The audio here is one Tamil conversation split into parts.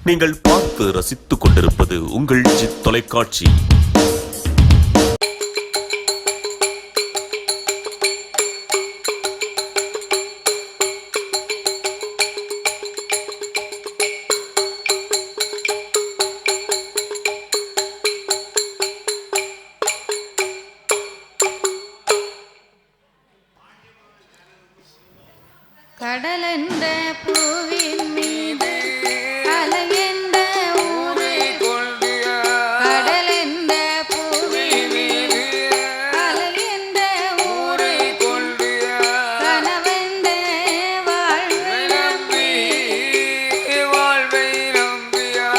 நீங்கள் பார்த்து ரசித்துக் கொண்டிருப்பது உங்கள் ஜித் தொலைக்காட்சி. கடலென்ற பூவின் மீது அலையென்ற ஊரை கொள்கிய கடலென்ற பூவின் மீது அலையென்ற ஊரை கொள்கிய கனவென்ற வாழ்வை நம்பி வாழ்வை நம்பியா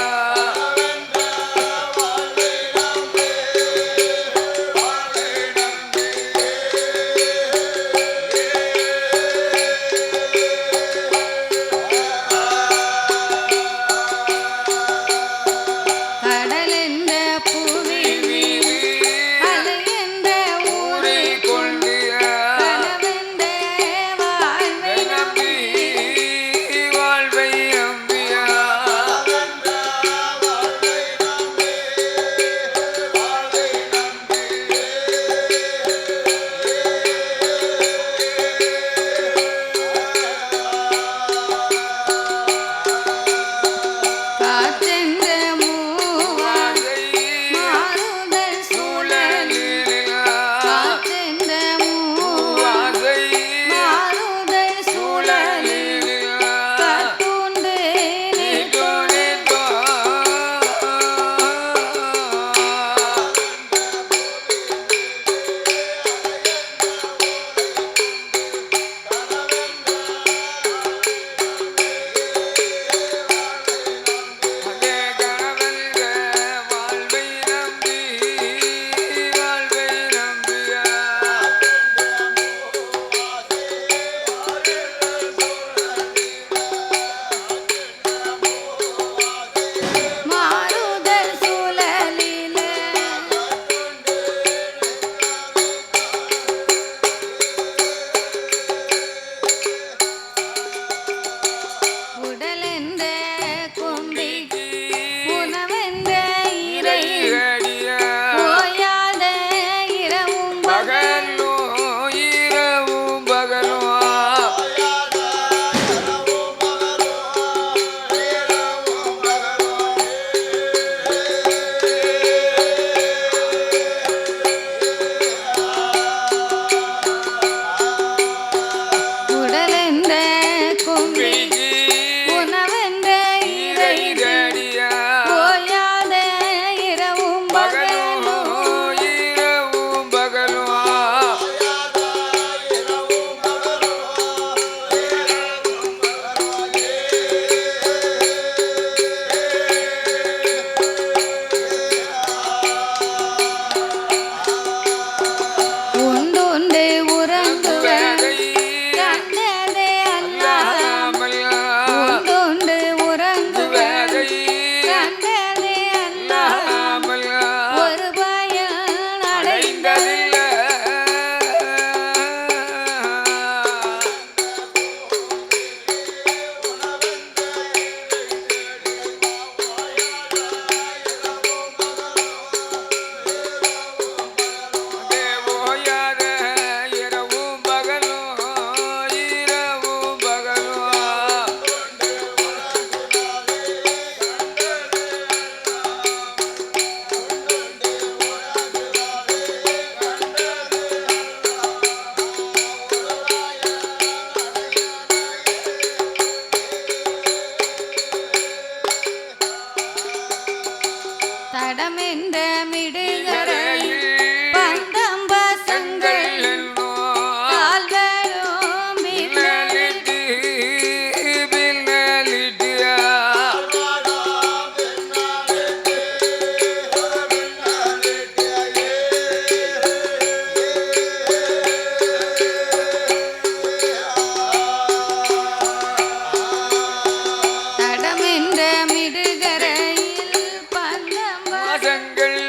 தடமென்ற மிடுகரையில் பந்தம்பசங்கள் கால்வரும் பின்னலிட்டு பின்னலிட்டியா தடமென்ற மிடுகரையில் பந்தம்பசங்கள்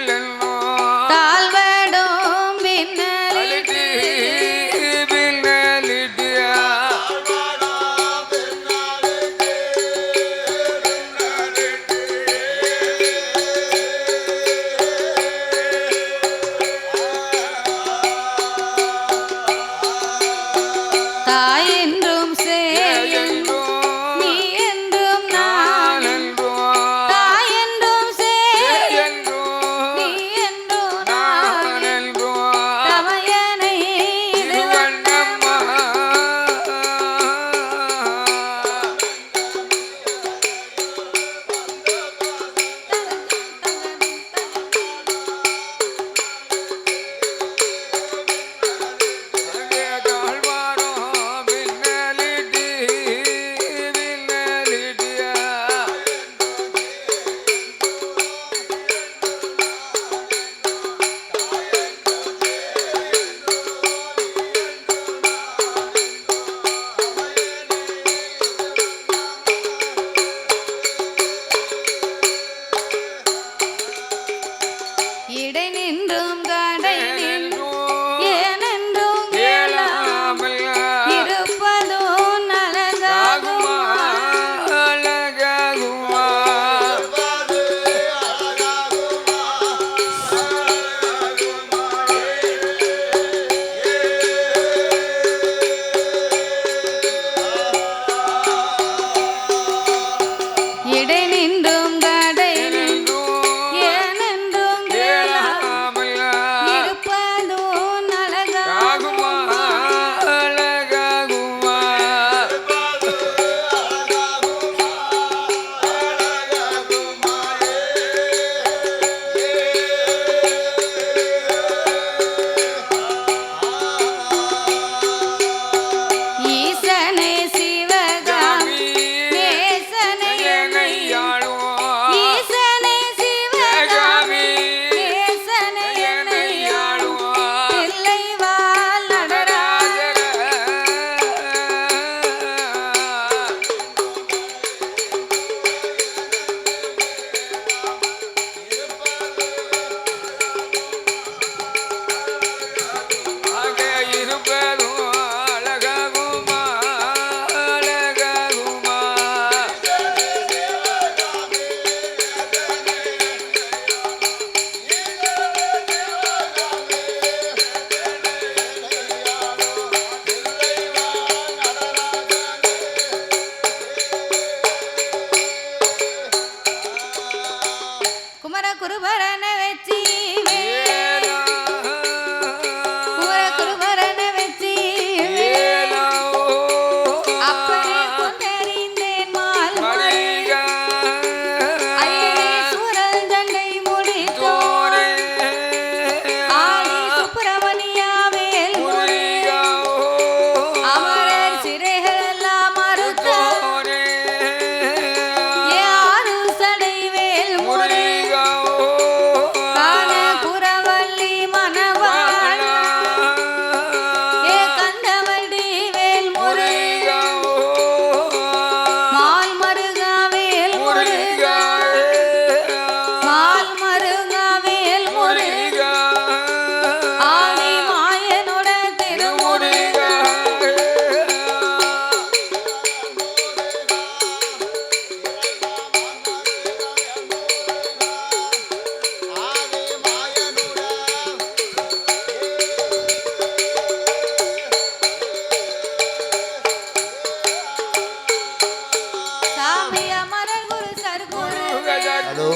சாமி அமரர் குரு சர்க்குரு ஹலோ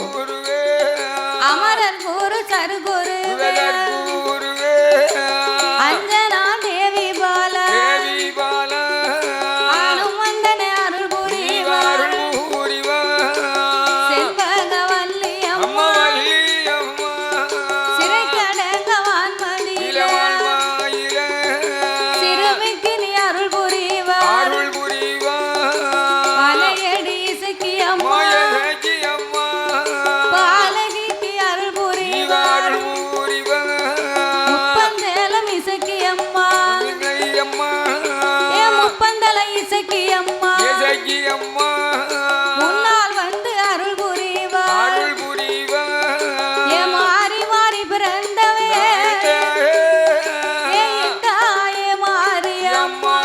அமரர் குரு சர்க்குரு அஞ்சனா தேவி பால அனுமந்தன அருள் புரிவார் செண்பகவல்லி அம்மா சிறை கடங்கவான் மதியில சிறுமிக்கு நீ அருள் புரிவார் பலையடி இசக்கி அம்மா பாலகிக்கு அருள் புரிவார் முப்பந்தேலம் இசக்கி அம்மா ஏ முப்பந்தல இசக்கி அம்மா முன்னால் வந்து அருள் புரிவார் ஏ மாறி மாறி பிறந்தவே ஏ தாயே மாரியம்மா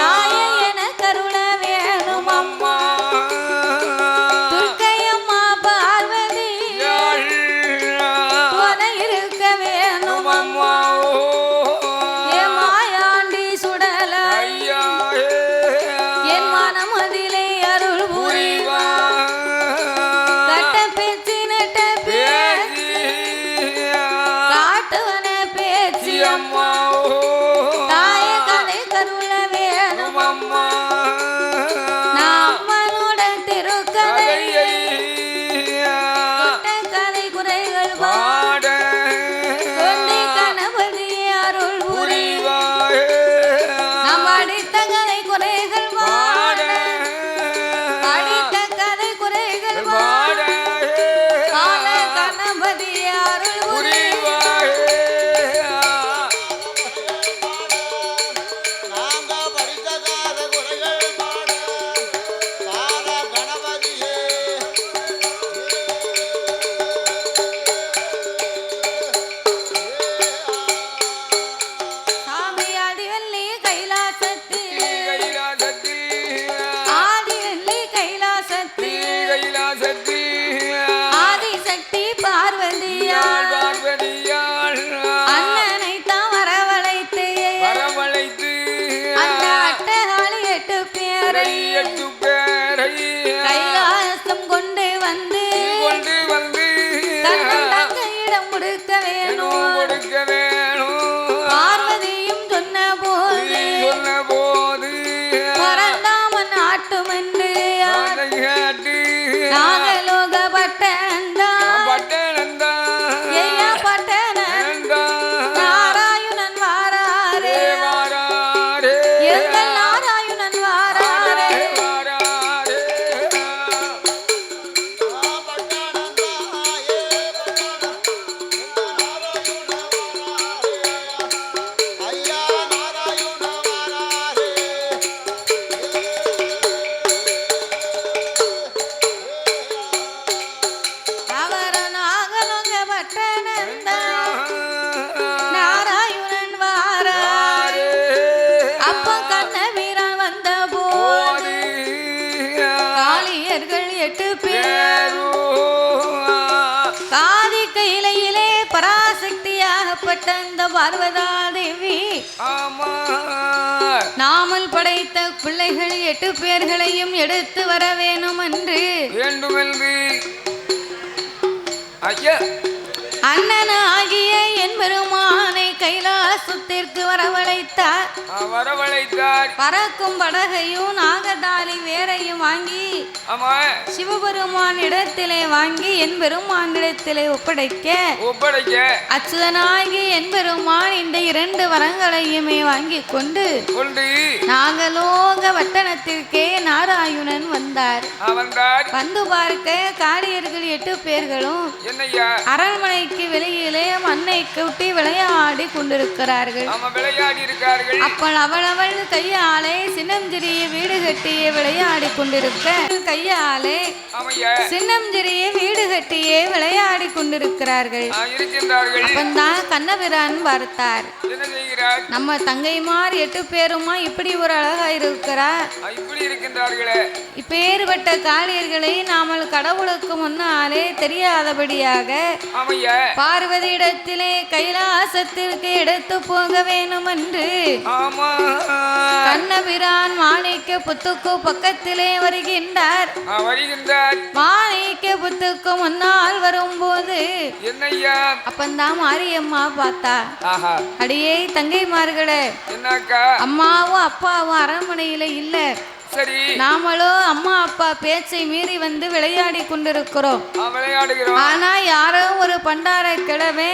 தாயே என கருண வேணும் அம்மா துர்க்கையம்மா பார்வதி துணை இருக்க வேணும் அம்மா ஏ மாயாண்டி சுடல என் மனமதிலே அருள் புரிவார் கட்ட பேச்சு நட்ட பேச்சு காட்டுவன பேச்சு அம்மா தாய கதை கருள வேணும் அம்மா நம்மளோட திருக்கதை கொட்ட கதை குறைகள் பாட கொண்டி கணபதி அருள் புரிவார் நம் அடித்த கதை குறைகள் பாட அடித்த கதை குறைகள் பாட கால கணபதி அருள் புரிவார் நாங்க படித்த கால குறைகள் பாட கால கணபதியே சாமி ஆதிவல்லி கைலாசத்தில் ஆதிவல்லி கைலாசத்தில் ஆதிசக்தி பார்வதியால் அண்ணனை தான் வரவழைத்து அந்த அட்டகாளி 8 பேரை கைலாசம் கொண்டு வந்து தன்னந்தங்கையிடம் கொடுக்க வேணும் பார்வதியும் சொன்ன போது பரந்தாமன் ஆட்டுமென்று நாகலோக பட்டனந்தா ஐயா பட்டணன் நாராயணன் வாராரே எங்கள் நாராயணன் வாராரே ஐயா நாராயண வாராரே அவர நாகலோக பட்டனந்தா நாராயணன் வாராரே அப்ப கண்ண வீரன் வந்த போது காளியர்கள் 8 பேர் காதி கையிலே பராசக்தியாகப்பட்ட அந்த பார்வதா தேவி நாமல் படைத்த பிள்ளைகள் 8 பேர்களையும் எடுத்து வர வேணும் என்று வேண்டுமென்று ஐயா அண்ணனாகிய என் பெருமானை கைலாசத்திற்கு வரவழைத்தார் வரவழைத்தார் பறக்கும் படகையும் நாகதாளி வேரையும் வாங்கி ஆமா சிவபெருமான் இடத்திலே வாங்கி என் பெருமான் இடத்திலே ஒப்படைக்க அச்சுதனாகி என் பெருமான் இந்த 2 வரங்களையுமே வாங்கி கொண்டு நாகலோக வட்டணத்திற்கே நாராயணன் வந்தார். வந்து பார்க்க காளியர்கள் 8 பேர்களும் அரண்மனைக்கு வெளியிலே மண்ணை கூட்டி விளையாடி கொண்டிருக்கிறார்கள். அப்பள் அவள் கையாலே சின்னஞ்சிறிய வீடு கட்டிய விளையாடி கொண்டிருக்க கையாலே ஆமையா சின்னஞ்சிறிய வீடு கட்டியே விளையாடி கொண்டிருக்கிறார்கள். இருக்கின்றார்கள். அப்பந்தான் கண்ணபிரான் பார்த்தார். என்ன செய்கிறார்? நம்ம தங்கைமார் 8 பேருமா இப்படி ஒரு அழகா இருக்கிறார். இப்படி இருக்கின்றார்களே. இப்பேற்பட்ட காளியர்களை நாமல் கடவுளுக்கு முன்னாலே தெரியாதபடியாக ஆமையா பார்வதியிடத்திலே கைலாசத்திற்கு எடுத்து போக வேணும் என்று ஆமா கண்ணபிரான் மாணிக்க புத்துக்கு பக்கத்திலே வருகின்றார். வருகின்றார். மாணிக்க புத்துக்கு முன்னால் வரும்போது என்னையா அப்பந்தான் மாரியம்மா பார்த்தா. ஆஹா அடியே தங்கைமார்களே, என்னக்கா அம்மாவும் அப்பாவும் அரண்மனையில இல்ல. சரி நாமளும் அம்மா அப்பா பேச்சை மீறி வந்து விளையாடி கொண்டிருக்கிறோம். விளையாடுகிறோம். ஆனா யாரோ ஒரு பண்டார கிழவே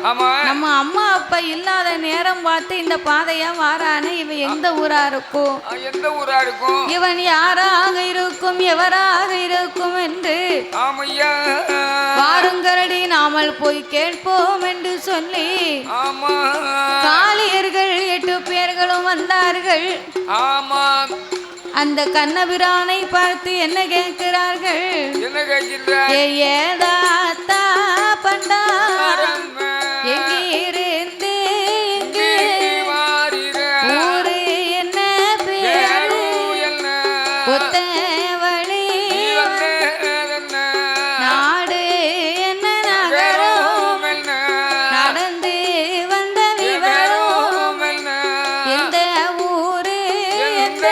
ஆமா நம்ம அம்மா அப்பா இல்லாத நேரம் பார்த்து இந்த பாதையா வாரான. இவன் எந்த ஊரா இருக்கும்? எந்த ஊரா இருக்கும்? இவன் யாராக இருக்கும், எவராக இருக்கும் என்று ஆமையா வாருங்கரடி நாமல் போய் கேட்போம் என்று சொல்லி ஆமா காளியர்கள் 8 பேர்களும் வந்தார்கள். ஆமா அந்த கண்ணபிரானை பார்த்து என்ன கேட்கிறார்கள்? என்ன கேட்கிறார்? ஏதாத்தா பண்டாரம் எங்கிருந்து இங்கு ஊரு என்ன பேரு ஒத்தவழி நாடு என்ன நகரம் நடந்து வந்த விவரம் எந்த ஊரு எந்த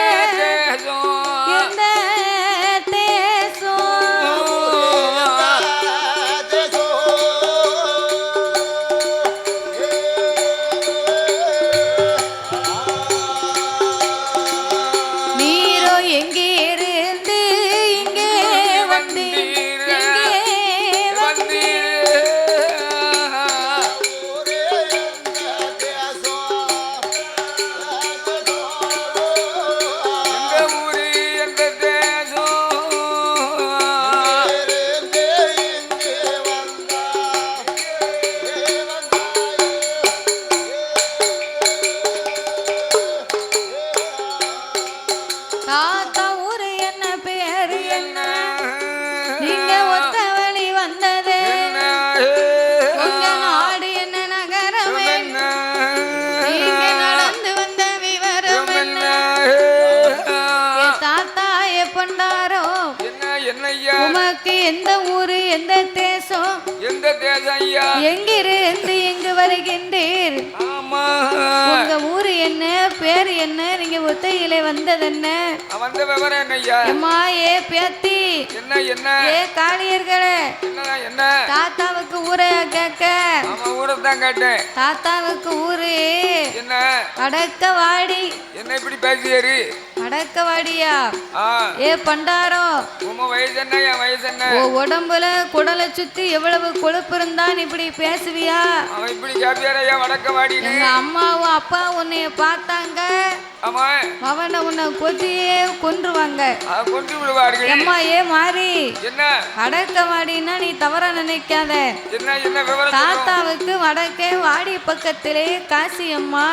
தாத்தா ஊரு என்ன பேரு என்ன? நீங்க ஒத்தவழி வந்தது உங்க நாடு என்ன நகரம் என்ன? நீங்க நடந்து வந்த விவரம் என்ன? தாத்தா எப்பண்டாரோ என்னையா உமக்கு எந்த ஊரு எந்த தேசம்? எந்த தேசம் ஐயா? எங்கிருந்து எங்கு வருகின்றீர்? ஆமா உங்க ஊரு என்ன பேரு என்ன? நீங்க ஒத்தையிலே வந்தது என்ன? வந்த விவரம் என்னய்யா? அம்மா ஏ பேத்தி என்ன என்ன ஏ காளியர்களே என்ன தாத்தாவுக்கு ஊரை கேட்க. ஆமா ஊரத்தான் கேட்டேன். தாத்தாவுக்கு ஊரு என்ன அடக்கவாடி. என்ன இப்படி பேசியாரு? அடக்கவாடியா? ஆ ஏ பண்டாரோ உங்க வயசு என்ன என் வயசு என்ன? உடம்புல குடலை சுத்தி எவ்வளவு கொழுப்பு இருந்தான் இப்படி பேசுவியா? அவன் இப்படி கேப்பியாரையா வடக்கவாடி? எங்க அம்மாவும் அப்பா உன்னைய பார்த்தாங்க. ஆமா அவனை உன்னை கொத்தியே கொன்றுவாங்க. கொண்டு விடுவார்கள். அம்மா ஏ மாறி என்ன அடக்கவாடின்னா நீ தவறா நினைக்காத. என்ன என்ன விவரம்? தாத்தாவுக்கு வடக்கே வாடி பக்கத்திலே காசி அம்மா.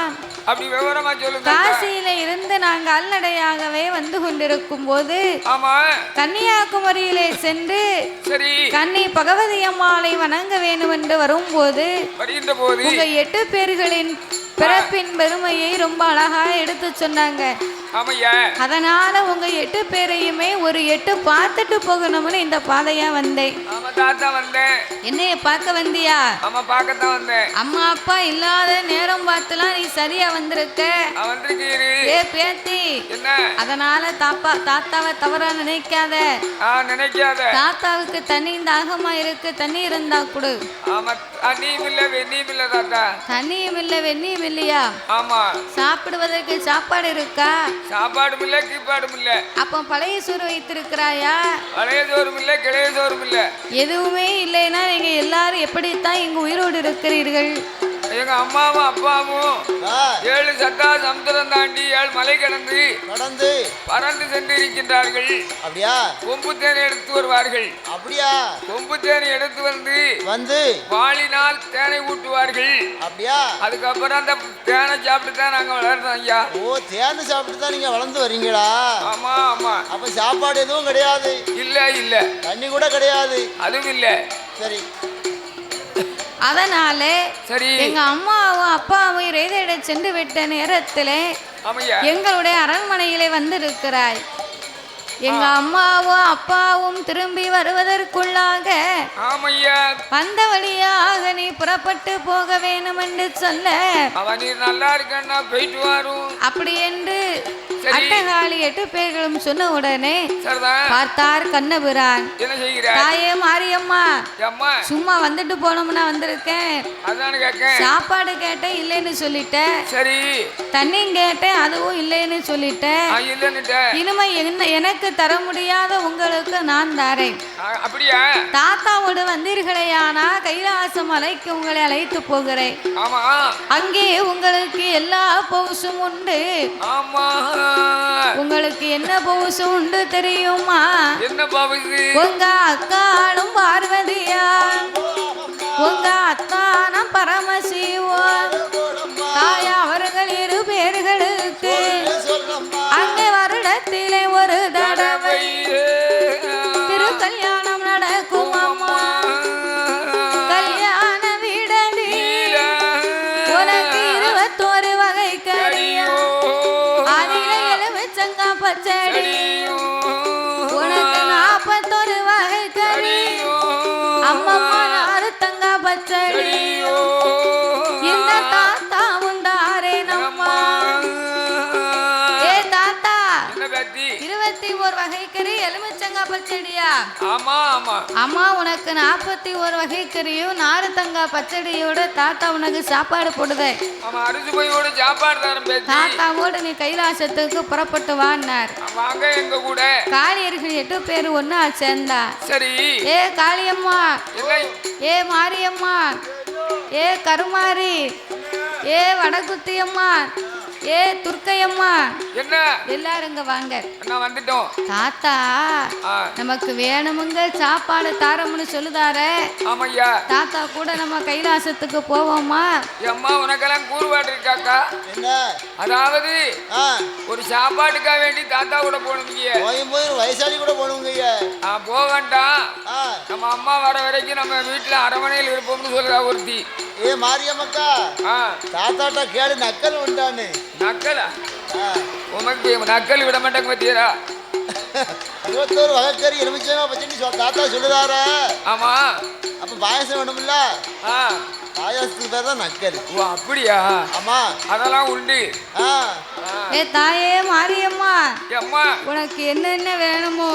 அப்படி விவரமா சொல்லுங்க. காசியில இருந்து நாங்க அல்லடையாகவே வந்து கொண்டிருக்கும் போது ஆமா கன்னியாகுமரியிலே சென்று சரி கன்னி பகவதி அம்மாளை வணங்க வேண்டும் என்று வரும்போது வருகின்ற போது உங்க 8 பேர்களின் பிறப்பின் பெருமையை ரொம்ப அழகா எடுத்து சொன்னாங்க. ஆமையா அதனால உங்க 8 பேரையுமே ஒரு 8 பார்த்துட்டு போகணும்னு இந்த பாதையா வந்தேன். ஆமா தாத்தா வந்தேன். என்னைய பார்க்க வந்தியா? ஆமா பார்க்கத்தான் வந்தேன். அம்மா அப்பா இல்லாத நேரம் பார்த்துலாம் நீ சரியா வந்திருக்க. வந்திருக்கீரு. ஏ பேத்தி என்ன? அதனால தாத்தாவை தவறா நினைக்காத. நினைக்காத. தாத்தாவுக்கு தண்ணி தாகமா இருக்கு, தண்ணி இருந்தா கொடு. ஆமா தண்ணியும் இல்ல வெண்ணியும் இல்ல தாத்தா. தண்ணியும் இல்ல வெண்ணியும் இல்லையா? ஆமா சாப்பிடுவதற்கு சாப்பாடு இருக்கா? சாப்பாடும் இல்ல கீப்பாடும் இல்ல. அப்ப பழைய சோறு வைத்திருக்கிறாயா? பழைய சோறும் இல்ல கிளைய சோறும் இல்ல. எதுவுமே இல்லைன்னா நீங்க எல்லாரும் எப்படித்தான் இங்க உயிரோடு இருக்கிறீர்கள்? எங்க அம்மாவும் அப்பாவும் ஆ, 7 சத்தா சமுத்திரம் தாண்டி 7 மலை கடந்து கடந்து பறந்து சென்று இருக்கின்றார்கள். அப்படியா கொம்பு தேனை எடுத்து வருவார்கள். அப்படியா கொம்பு தேனை எடுத்து வந்து வந்து வாளினால் தேனை ஊட்டுவார்கள். அப்படியா அதுக்கப்புறம் அந்த தேனை சாப்பிட்டு தான் நாங்க வளர்ந்தோம் ஐயா. ஓ தேன் சாப்பிட்டு தான் நீங்க வளர்ந்து வர்றீங்களா? ஆமா ஆமா. அப்ப சாப்பாடு எதுவும் கிடையாது, இல்ல இல்ல தண்ணி கூட கிடையாது. அதுவும் இல்ல. சரி அதனால சரி எங்க அம்மாவும் அப்பாவும் இறைதேட சென்று விட்ட நேரத்திலே ஆமையா. எங்களுடைய அரண்மனையிலே வந்திருக்கிறாய். எங்க அம்மாவும் அப்பாவும் திரும்பி வருவதற்குள்ளாக ஆமையா. வந்த வழியாக நீ புறப்பட்டு போக வேணும் என்று சொல்ல அவன் நீ நல்லா இருக்கன்னா போயிட்டு வரும். அப்படி என்று சரி. அட்டகாளி 8 பேர்களும் சொன்ன உடனே சரிதான். பார்த்தார் கண்ணபிரான். என்ன செய்கிற தாயே மாரியம்மா, அம்மா? சும்மா வந்துட்டு போனோம்னா வந்திருக்கேன். அதானு கேட்க. சாப்பாடு கேட்டேன் இல்லைன்னு சொல்லிட்டேன். சரி தண்ணியும் கேட்டேன் அதுவும் இல்லைன்னு சொல்லிட்டேன். இல்லன்னுட்ட. இனிமே எனக்கு தர முடியாத உங்களுக்கு நான் தரேன். அப்படியா? தாத்தாவோடு வந்தீர்களேயானா கைலாச மலைக்கு உங்களை அழைத்து போகிறேன். ஆமா. அங்கே உங்களுக்கு எல்லா பவுசும் உண்டு. ஆமா. உங்களுக்கு என்ன பவுசு உண்டு தெரியுமா? என்ன பவுசு? உங்க அக்காளும் பார்வதியா, உங்க அத்தானம் பரமசிவன், தாய் அவர்கள் 2 பேர்களுக்கு அங்கே வருடத்திலே ஒரு தடவை திருக்கல்யாணம் நடக்கும் அம்மா. கல்யாண வீடடி உனக்கு 21 வகை கறியும் அதில எலுமிச்சங்கா பச்சடி, உனக்கு 41 வகை கறி, அம்மம்மா நாருத்தங்கா பச்சடி. இந்த தாத்தா உண்டாரே நம்மா. ஏ தாத்தா, என்ன பேத்தி? 21 வகை கறி எலுமிச்சங்கா பச்சடியா? ஆமா ஆமா. அம்மா உனக்கு 41 வகை கறியும் நாருத்தங்கா பச்சடியோட தாத்தா உனக்கு சாப்பாடு போடுதே. ஆமா, அரிசி போயோட சாப்பாடு தரம் பேத்தி. தாத்தாவோடு நீ கைலாசத்துக்கு புறப்பட்டு வான்னார். வாங்க எங்க கூட. காளியர்கள் 8 பேர் ஒன்னா சேர்ந்தா. சரி. ஏ காளியம்மா, இல்லை. ஏ மாரியம்மா, ஏ கருமாரி, ஏ வடகுத்தியம்மா, ஏ துர்க்கையம்மா, என்ன? எல்லாரும் இங்க வாங்க. நான் வந்துட்டோம். தாத்தா ஆ. நமக்கு வேணுமுங்க சாப்பாடு தாரம்னு சொல்லுதாரே. ஆமையா. தாத்தா கூட நம்ம கைலாசத்துக்கு போவோமா? அம்மா உனக்கெல்லாம் கூறுபாடு இருக்காக்கா? என்ன? அதாவது ஆ, ஒரு சாப்பாட்டுக்காக வேண்டி தாத்தா கூட போகணுங்க. போய் வயசாளி கூட போடுங்க ஐயா. போக வேண்டாம். ஆ, நம்ம அம்மா வர வரைக்கும் நம்ம வீட்டுல அரமனையில் இருப்போம்னு சொல்றா ஒருத்தி. ஏ மாரியம்மக்கா, ஆ. தாத்தாட்ட கேளு நக்கல் உண்டான்னு. நக்கலா? ஆ, உமக்கு நக்கல் விட மாட்டாங்க பத்தியரா? 21 வகைக்கறி எலுமிச்சங்கா பச்சடி தாத்தா சொல்லுதார. ஆமா. அப்ப பாயசம் வேணும்ல? ஆ. பாயாசத்துக்கு பேர் தான் நக்கல். ஓ அப்படியா? ஆமா. அதெல்லாம் உண்டு. ஆ, ஏ தாயே மாரியம்மா, அம்மா. உனக்கு என்னென்ன வேணுமோ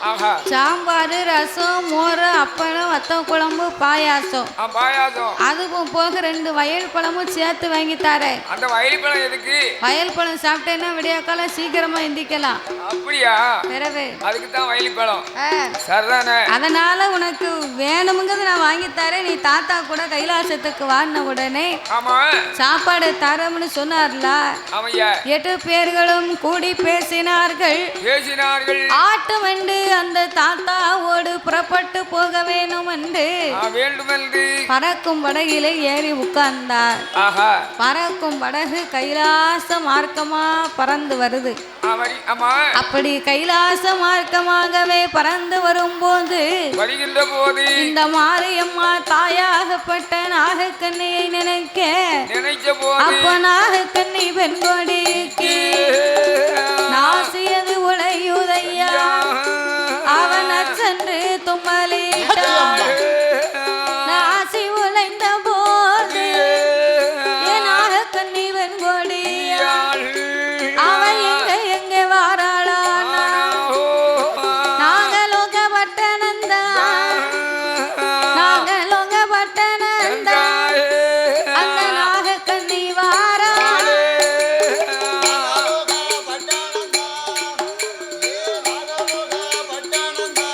ஆஹா. சாம்பார், ரசம், மோர், அப்பளம், வத்தம் குழம்பு, பாயாசம், பாயாசம். அதுவும் போக 2 வயல் பழமும் சேர்த்து வாங்கி தரேன். அந்த வயல் பழம் எதுக்கு? வயல் பழம் சாப்பிட்டேன்னா விடியக்காலம் சீக்கிரமா எந்திக்கலாம். அப்படியா? பிறகு அதுக்கு தான் வயல் பழம். ஆ, சரிதானே? அதனால உனக்கு வேணுமுங்கிறது நான் வாங்கி தரேன். நீ தாத்தா கூட கைலாசத்துக்கு வாடின உடனே ஆமா. சாப்பாடு தரம்னு சொன்னார்ல. ஆமையா. 8 பேர்களும் கூடி பேசினார்கள். பேசினார்கள். ஆட்டு வண்டு அந்த தாத்தாவோடு புறப்பட்டு போக வேணும் என்று வேண்டுமென்று பறக்கும் படகிலே ஏறி உட்கார்ந்தார். ஆஹா. பறக்கும் படகு கைலாச மார்க்கமா பறந்து வருது. ஆமா. அப்படி கைலாச மார்க்கமாகவே பறந்து வரும்போது வருகின்ற போது இந்த மாரியம்மா தாயாகப்பட்ட நாகக்கண்ணியை நினைச்ச போது அப்ப நாகக்கண்ணி பெண்கொடிக்கு நாசியது உளையுதையா. அவன் சென்று தும்மலிட்டான். நாசி உழைந்த போது நாகக்கண்ணி பெண்கொடியா அவன் எங்கே வாராளானா நாகலோக பட்டணந்தா நாகலோக பட்டணந்தா அந்த நாகக்கண்ணி வாரா. பட்டானந்தா, ஏ நாகலோக பட்டானந்தா,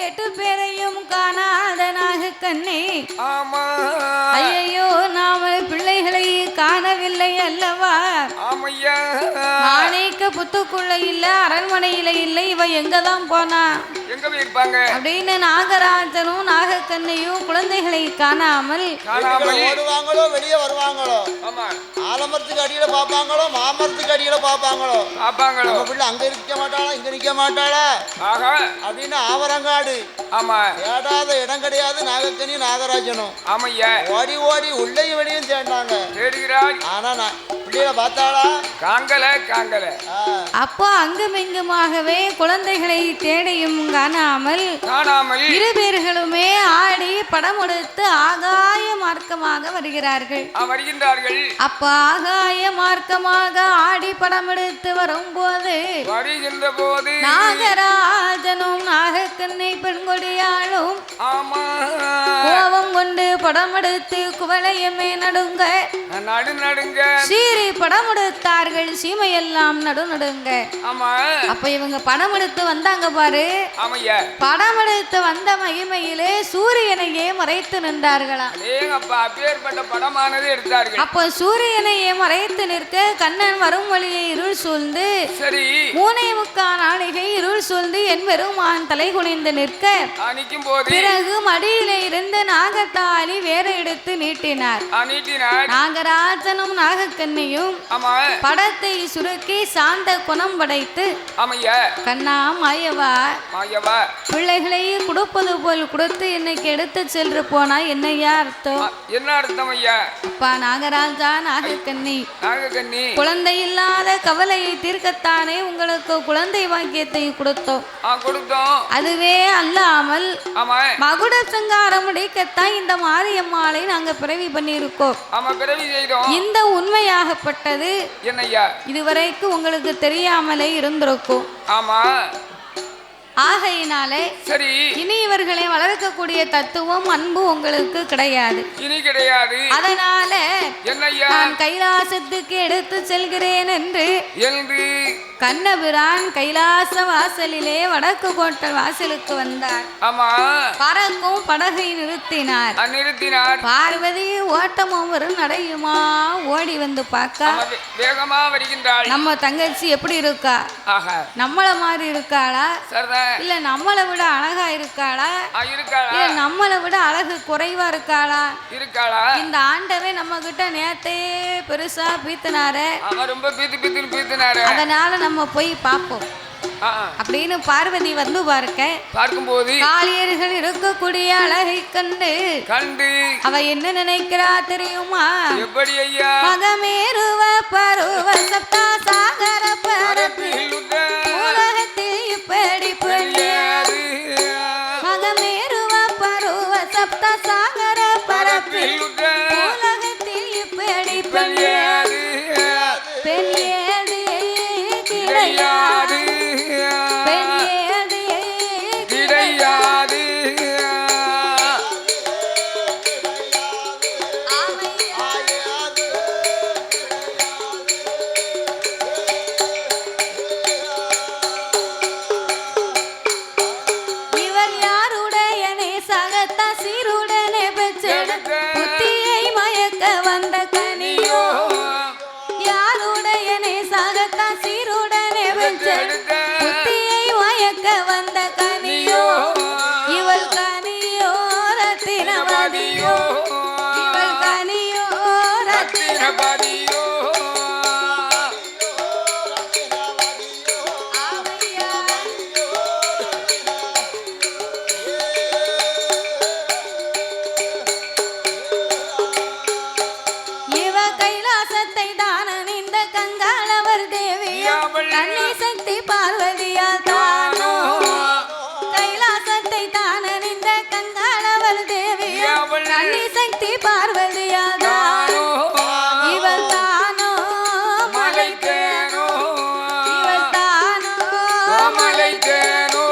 8 பேரையும் காணாத நாகக்கண்ணி ஆமா ஐயோ நாம பிள்ளைகளை காணவில்லை அல்லவா ஆமையா மாணிக்க புத்துக்குள்ள இல்ல அரண்மனையில இல்லை இவ எங்கதான் போனா எங்க போயிருப்பாங்க அப்படின்னு நாகராஜனும் நாகக்கண்ணியும் குழந்தைகளை காணாமல் ஓடுவாங்களோ வெளியே வருவாங்களோ ஆமா ஆலமரத்துக்கு அடியில பாப்பாங்களோ மாமரத்துக்கு அடியில பாப்பாங்களோ பாப்பாங்களோ நம்ம பிள்ளை அங்க நிக்க மாட்டாளா இங்க நிக்க மாட்டாளா ஆகா அப்படின்னு ஆவரங்காடு ஆமா தேடாத இடம் கிடையாது நாகக்கனி நாகராஜனும் ஆமையா ஓடி ஓடி உள்ளேயும் வெளியும் தேடினாங்க தேடுகிறாள் ஆனா நான் பிள்ளைகளை பார்த்தாளா காங்கல காங்கல அப்போ அங்குமிங்குமாகவே குழந்தைகளை தேடியும் காணாமல் காணாமல் 2 பேர்களுமே ஆடி படம் எடுத்து ஆகாய மார்க்கமாக வருகிறார்கள் வருகின்றார்கள் அப்ப ஆகாய மார்க்கமாக ஆடி படம் எடுத்து வரும்போது வருகின்ற போது நாகராஜனும் நாகக்கண்ணை பெண்கொடியாலும் ஆமா கோபம் கொண்டு படம் எடுத்து குவளையமே நடுங்க நடு நடுங்க சீறி படம் எடுத்தார்கள் சீமையெல்லாம் நடுங்க ஆமா அப்ப இவங்க படம் எடுத்து வந்தாங்க பாரு ஆமையா படம் எடுத்து வந்த மகிமையிலே சூரியனையே மறைத்து நின்றார்களாம் ஏங்கப்பா அப்பேற்பட்ட படமானது எடுத்தார்கள் அப்போ சூரியனையே மறைத்து நிற்க கண்ணன் வரும் வழியை இருள் சூழ்ந்து சரி 3.25 நாளிகை இருள் சூழ்ந்து என் பெருமான் தலை குனிந்து நிற்க நிற்கும் போது பிறகு மடியிலே இருந்து நாகத்தாலி வேற எடுத்து நீட்டினார் நீட்டினார் நாகராஜனும் நாகக்கண்ணியும் ஆமா படத்தை சுருக்கி சாந்த குணம் படைத்து ஆமையா கண்ணா மாயவா மாயவா பிள்ளைகளை கொடுப்பது போல் கொடுத்து இன்னைக்கு எடுத்து சென்று போனா என்னையா அர்த்தம் என்ன அர்த்தம் ஐயா அப்பா நாகராஜா நாகக்கண்ணி நாகக்கண்ணி குழந்தை இல்லாத கவலையை தீர்க்கத்தானே உங்களுக்கு குழந்தை பாக்கியத்தை கொடுத்தோம் கொடுத்தோம் அதுவே அல்லாமல் ஆமா மகுட சங்காரம் முடிக்கத்தான் இந்த மாரியம்மாளை நாங்க பிறவி பண்ணியிருக்கோம் ஆமா பிறவி செய்தோம் இந்த உண்மையாகப்பட்டது என்னய்யா இதுவரைக்கும் உங்களுக்கு தெரியாமலே இருந்திருக்கும் ஆமா ஆகையினாலே சரி இனி இவர்களை வளர்க்கக்கூடிய தத்துவம் அன்பு உங்களுக்கு கிடையாது இனி கிடையாது அதனால என்னய்யா நான் கைலாசத்துக்கு எடுத்து செல்கிறேன் என்று என்று கண்ணபிரான் கைலாச வாசலிலே வடக்கு கோட்டை வாசலுக்கு வந்தார் ஆமா பறக்கும் படகை நிறுத்தினார் நிறுத்தினார் பார்வதி ஓட்டமும் வரும் நடையுமா ஓடி வந்து பார்க்க வேகமா வருகின்றாள் நம்ம தங்கச்சி எப்படி இருக்கா ஆஹா நம்மள மாதிரி இருக்காளா சரிதான் இல்ல நம்மளை விட அழகா இருக்காளா இருக்காளா இல்ல நம்மளை விட அழகு குறைவா இருக்காளா இருக்காளா இந்த ஆண்டவே நம்ம கிட்ட நேத்தே பெருசா பீத்தினாரு அவன் ரொம்ப பீத்தினாரு அதனால நம்ம போய் பார்ப்போம் அப்படின்னு பார்வதி வந்து பார்க்கும்போது காளியர்கள் இருக்கக்கூடிய அழகை கண்டு அவ என்ன நினைக்கிறா தெரியுமா எப்படி ஐயா மகமேருவ பருவ சப்தா சாகர பரப்பில் உலகத்தில் இப்படி பெண்ணியாது மகமேருவ பருவ சப்தா சாகர பரப்பில் உலகத்தில் இப்படி பெண்ணியாது பெண்ணியது கிடையாது புத்தியை மயக்க வந்த கனியோ இவள் கனியோ ரத்தினவதியோ இவள் கனியோ ரத்தினவதியோ இவ கைலாசத்தை தானன் இந்த கங்காளவர் தேவியா கண்ணி சக்தி பார்வதியால் தானோ கைலாசத்தை தானன் இந்த கங்காளவர் தேவியா கண்ணி சக்தி பார்வதியால் தானோ இவள் தானோ மலைத்தேனோ இவள் தானோ மலைத்தேனோ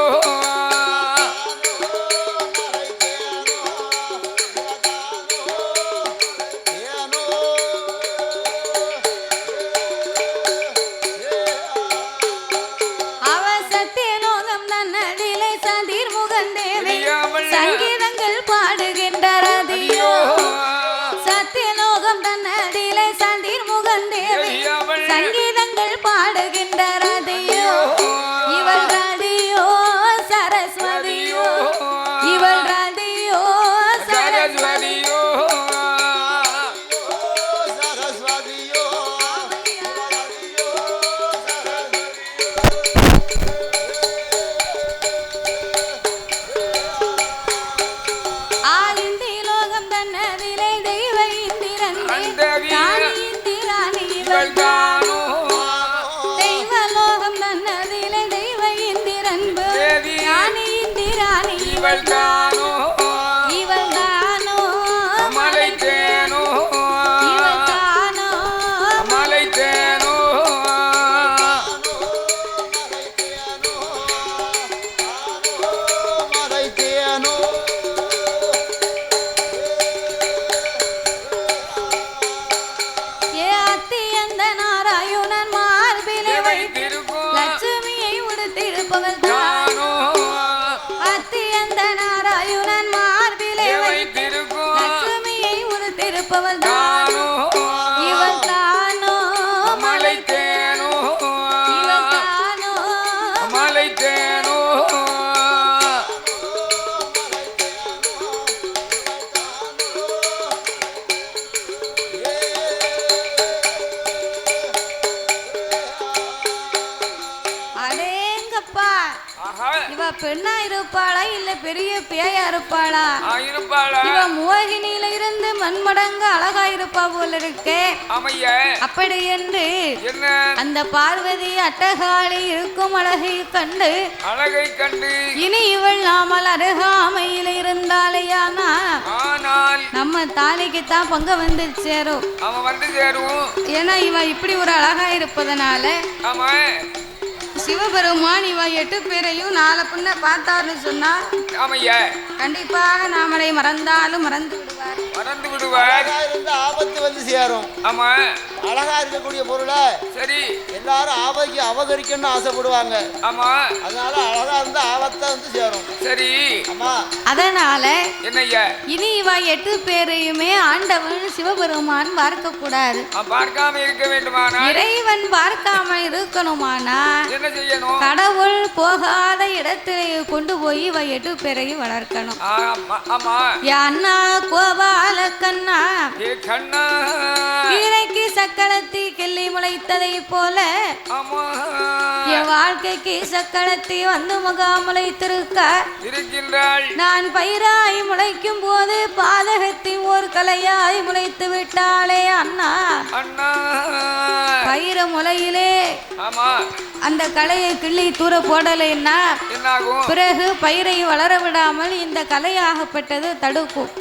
அவசத்தியலோகம் நன்னடிலை சதிர்முக முகந்தேவி சங்கீதங்கள் பாடுகின்ற ரதியோ சத்தியலோகம் தன்னடியிலே சந்தீர் முகந்தேவி சங்கீதங்கள் பாடுகின்ற ரதியோ இவள் ரதியோ சரஸ்வதியோ இவள் ரதியோ சரஸ்வதியோ பெண்ணா இருப்பாளா இல்ல பெரிய பேயா இருப்பாளா? இவ மோகினியில இருந்து மண்மடங்கு அழகா இருப்பா போல இருக்கே. அப்படி என்று அந்த பார்வதி அட்டகாளி இருக்கும் அழகை கண்டு இனி இவள் நாமல் அருகாமையில இருந்தாலேயானா நம்ம தாலிக்கு தான் பங்க வந்து சேரும். ஏன்னா இவ இப்படி ஒரு அழகா இருப்பதனால சிவபெருமான் இவ 8 பேரையும் 4 பொண்ணை பார்த்தாருன்னு சொன்னா கண்டிப்பாக நாமளை மறந்தாலும் மறந்து விடுவார். ஆபத்து வந்து சேரும். ஆமா, அழகா இருக்கக்கூடிய பொருளை சரி எல்லாரும் ஆபத்து அபகரிக்கணும்னு ஆசைப்படுவாங்க. ஆமா, அதனால அழகா இருந்தா ஆபத்தை வந்து சேரும். சரி, ஆமா, அதனால என்னய்யா இனி இவ 8 பேரையுமே ஆண்டவன் சிவபெருமான் பார்க்க கூடாது, பார்க்காம இருக்க வேண்டுமானா இறைவன் பார்க்காம இருக்கணுமானா கடவுள் போகாத இடத்திலே கொண்டு போய் இவ 8 பேரையும் வளர்க்கணும். அண்ணா கோபால கண்ணா கீரைக்கு சக்களத்தி கிள்ளி முளைத்ததை போல என் வாழ்க்கைக்கு சக்களத்தி வந்து முகாமுளைத்திருக்க நான் பயிராய் முளைக்கும் போது பாதகத்தின் ஓர் கலையாய் முளைத்து விட்டாளே அண்ணா. பயிர முளையிலே அந்த கலையை கிள்ளி தூர போடலைன்னா பிறகு பயிரை வளர விடாமல் இந்த கலையாகப்பட்டது தடுக்கும்.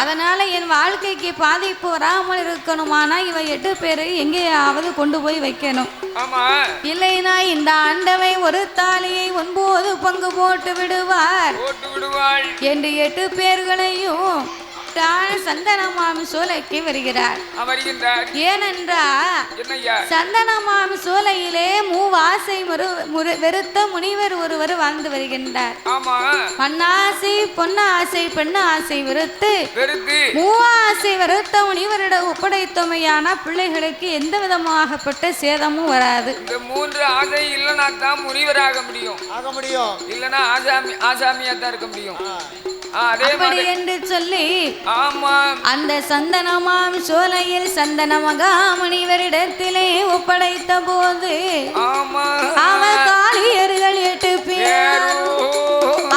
அதனால என் வாழ்க்கைக்கு பாதிப்பு வராமல் இருக்கணுமானா இவ 8 பேரை எங்கேயாவது கொண்டு போய் வைக்கணும். இல்லைனா இந்த ஆண்டவை ஒரு தாலியை 9 பங்கு போட்டு விடுவார் என்று 8 பேர்களையும் சந்தனமாம் சோலைக்கு வருகிறார். ஏனென்றால் சந்தனமாம் சோலையிலே மூவாசை வெறுத்த முனிவர் ஒருவர் வாழ்ந்து வருகின்றார். மண்ணாசை பொன்னாசை பெண்ணாசை வெறுத்து மூவாசை வெறுத்த முனிவரிட ஒப்படைத்தமையான பிள்ளைகளுக்கு எந்த விதமாகப்பட்ட சேதமும் வராது. இந்த 3 ஆசை இல்லைன்னா தான் முனிவராக முடியும், இல்லைன்னா ஆசாமியா தான் இருக்க முடியும். அப்படி என்று சொல்லி அந்த சந்தனமாம் சோலையில் சந்தன மகாமுனிவரிடத்திலே ஒப்படைத்த போது அவர் காளியர்கள் 8 பேர்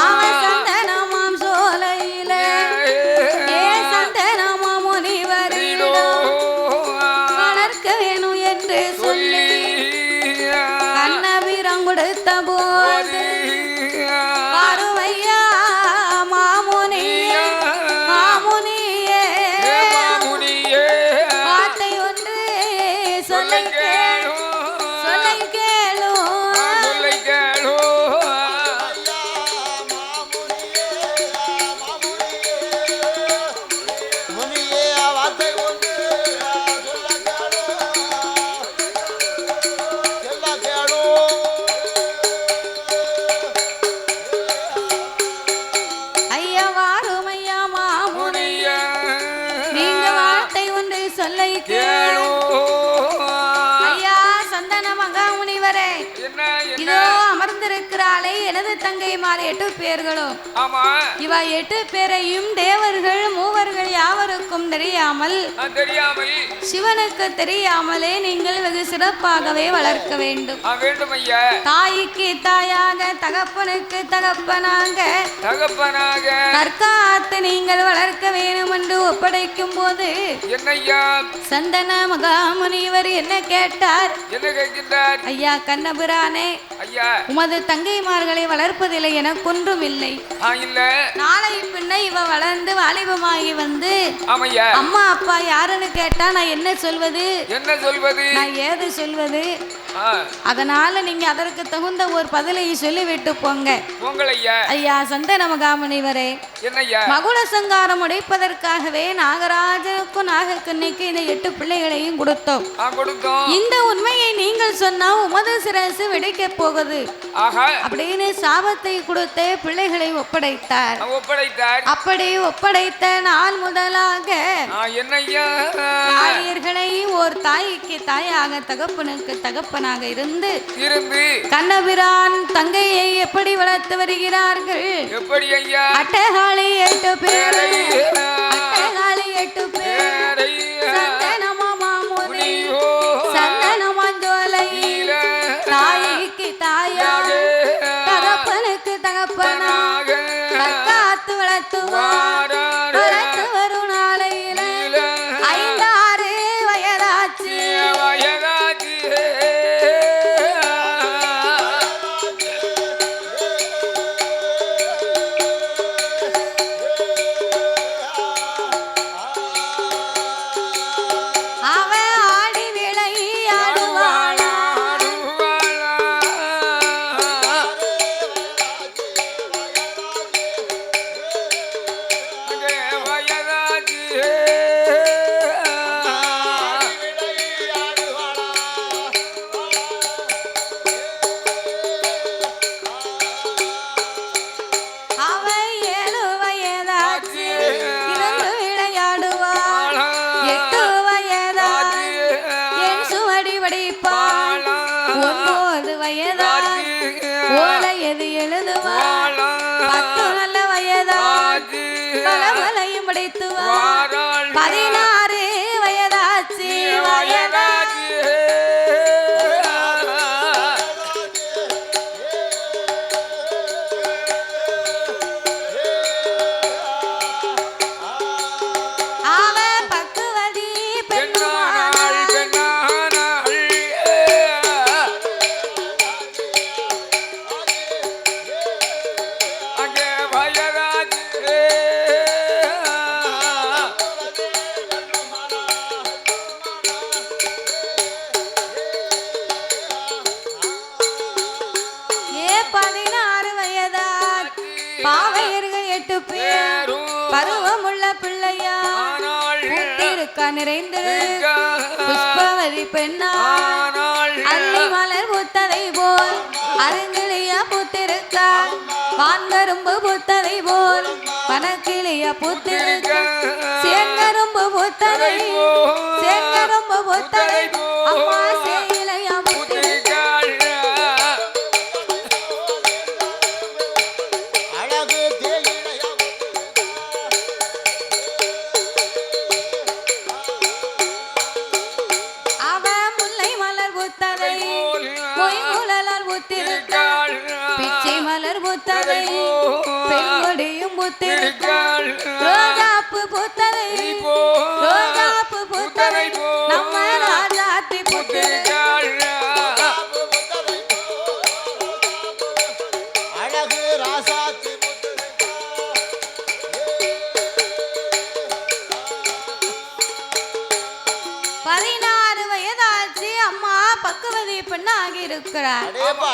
அவர் சந்தனமாம் சோலையில சந்தனமா முனிவரிடம் வளர்க்க வேணும் என்று சொல்லி கண்ணபிரம் கொடுத்த போது கேளு. ஐயா சந்தன மகாமுனிவரே, இதோ அமர்ந்திருக்கிறாளே எனது தங்கைமார் 8 பேர்களும். இவ 8 பேரையும் தேவர்கள் மூவர்கள் யாவருக்கும் தெரியாமல் சிவனுக்கு தெரியாமலே நீங்கள் வெகு சிறப்பாகவே வளர்க்க வேண்டும். தாய்க்கு தாயாக தகப்பனுக்கு தகப்பனாக தற்காத்து நீங்கள் வளர்க்க வேண்டும் என்று ஒப்படைக்கும் போது சந்தன மகாமுனிவர் என்ன கேட்டார்? ஐயா கண்ணபிரானே, உமது தங்கைமார்களை வளர்ப்பதில்லை எனக்கொன்றும் இல்லை. நாளை பின்ன இவ வளர்ந்து வாலிபமாகி வந்து அம்மா அப்பா யாருன்னு கேட்டா நான் என்ன சொல்வது? நான் ஏது சொல்வது? அதனால நீங்க அதற்கு தகுந்த ஒரு பதிலை சொல்லிவிட்டு போங்க. ஐயா சந்தன மகாமுனிவரே, மகுட சங்காரம் உடைப்பதற்காகவே நாகராஜனுக்கும் நாகக்கண்ணிக்கு இந்த 8 பிள்ளைகளையும் கொடுத்தோம். இந்த உண்மையை நீங்கள் சொன்னா உமது சிரசு வெடிக்க போகுது அப்படின்னு சாபத்தை கொடுத்து பிள்ளைகளை ஒப்படைத்தார். அப்படி ஒப்படைத்த நாள் முதலாக தாயர்களை ஒரு தாய்க்கு தாயாக தகப்பனுக்கு தகப்பனாக இருந்து கண்ணபிரான் தங்கையை எப்படி வளர்த்து வருகிறார்கள்? அட்டகாளி 8 பேரை, அட்டகாளி 8 பேரை சந்தனமாஞ்சோலை தாய்க்கு தாயாக தகப்பனுக்கு தகப்பனாக காத்து வளர்த்துவார். வளர்த்து வரும் நாளையில 5-6 வயதாச்சு. பலமலையும் படைத்துவார். 16 வயதாச்சு. பாவையர்கள் 8 பேர் பருவமுள்ள பிள்ளையா பூத்திருக்கா நிறைந்திருக்க புஷ்பவதி பெண்ணா அள்ளி மலர் பூத்ததை போல் அருங்கிளியா பூத்திருக்கா வான்கரும்பு பூத்ததை போல் பனக்கிளியா பூத்திருக்க சேங்கரும்பு பூத்ததை சேங்கரும்பு பூத்ததை அம்மா சேயிலையா பூத்திருக்க பிச்சை மலர் பூத்ததை பெண்கொடியும் பூத்திருக்காள் ரோஜாப்பு பூத்ததை ரோஜாப்பு பூத்ததை நம்ம ராஜாத்தி பூத்திருக்காள் அழகு ராசாத்தி 16 வயதாச்சு. அம்மா பக்குவதி பெண்ணாகி இருக்கிறார்.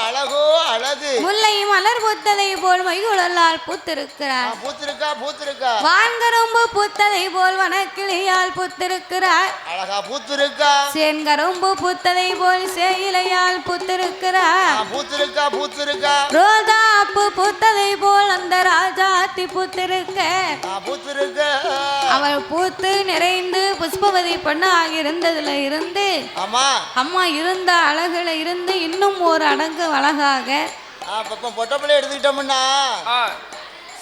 அழகோ அழகு முல்லை மலர் பூத்ததை போல் மைகுழலால் பூத்திருக்கிறார். பூத்திருக்கா வான்கரும்பு பூத்ததை போல் வனக்கிளியால் பூத்திருக்கிறார். அழகா பூத்திருக்கா சேன்கரும்பு பூத்ததை போல் சேயிலையால் பூத்திருக்கிறார். பூத்திருக்கா ரோஜாப்பு பூத்ததை போல் அந்த ராஜாத்தி பூத்திருக்க பூத்திருக்க அவள் பூத்து நிறைந்து புஷ்பவதி பெண்ணு ஆகியிருந்ததுல இருந்து அம்மா இருந்த அழகுல இருந்து இன்னும் ஒரு அடங்கு அழகாக பொட்ட பிள்ளை எடுத்துக்கிட்டோம்னா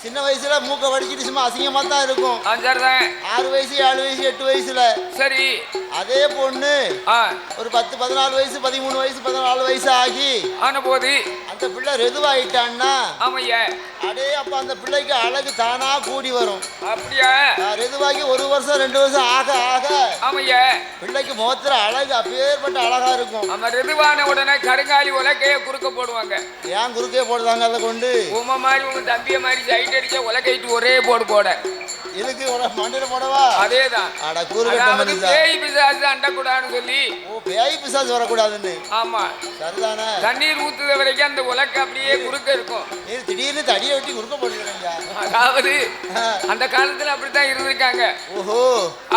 சின்ன வயசுல மூக்க வடிச்சிட்டு சும்மா அசிங்கமா தான் இருக்கும். 6 வயசு 7 வயசு 8 வயசுல சரி. அதே பொண்ணு ஒரு 10 14 வயசு 13 வயசு 14 வயசு ஆகி ஆன போது அந்த பிள்ளை ரெதுவாயிட்டான்னா ஆமையா அடே அப்ப அந்த பிள்ளைக்கு அழகு தானா கூடி வரும். அப்படியா? ரெதுவாகி 1 வருஷம் 2 வருஷம் ஆக ஆக ஆமையா பிள்ளைக்கு முகத்துல அழகு அப்பேற்பட்ட அழகா இருக்கும். நம்ம ரெதுவான உடனே கருங்காலி உலக்கைய குறுக்க போடுவாங்க. ஏன் குறுக்கே போடுறாங்க? அதை கொண்டு உமா மாதிரி உங்க தம்பிய மாதிரி சைட் அடிச்ச உலக்கைட்டு ஒரே போடு போட இதுக்கு மண்டையில போடவா? அதேதான். அட கூறுகட்ட பேய் பிசாசு அண்டக்கூடாதுன்னு சொல்லி பேய் பிசாசு வரக்கூடாதுன்னு. ஆமா சரிதானே. தண்ணீர் ஊத்துத வரைக்கும் அந்த உலக்க அப்படியே குறுக்க இருக்கும். நீ திடீர்னு தடியை வெட்டி குறுக்க போட்டுக்கிறீங்க. அதாவது அந்த காலத்துல அப்படித்தான் இருந்திருக்காங்க. ஓஹோ.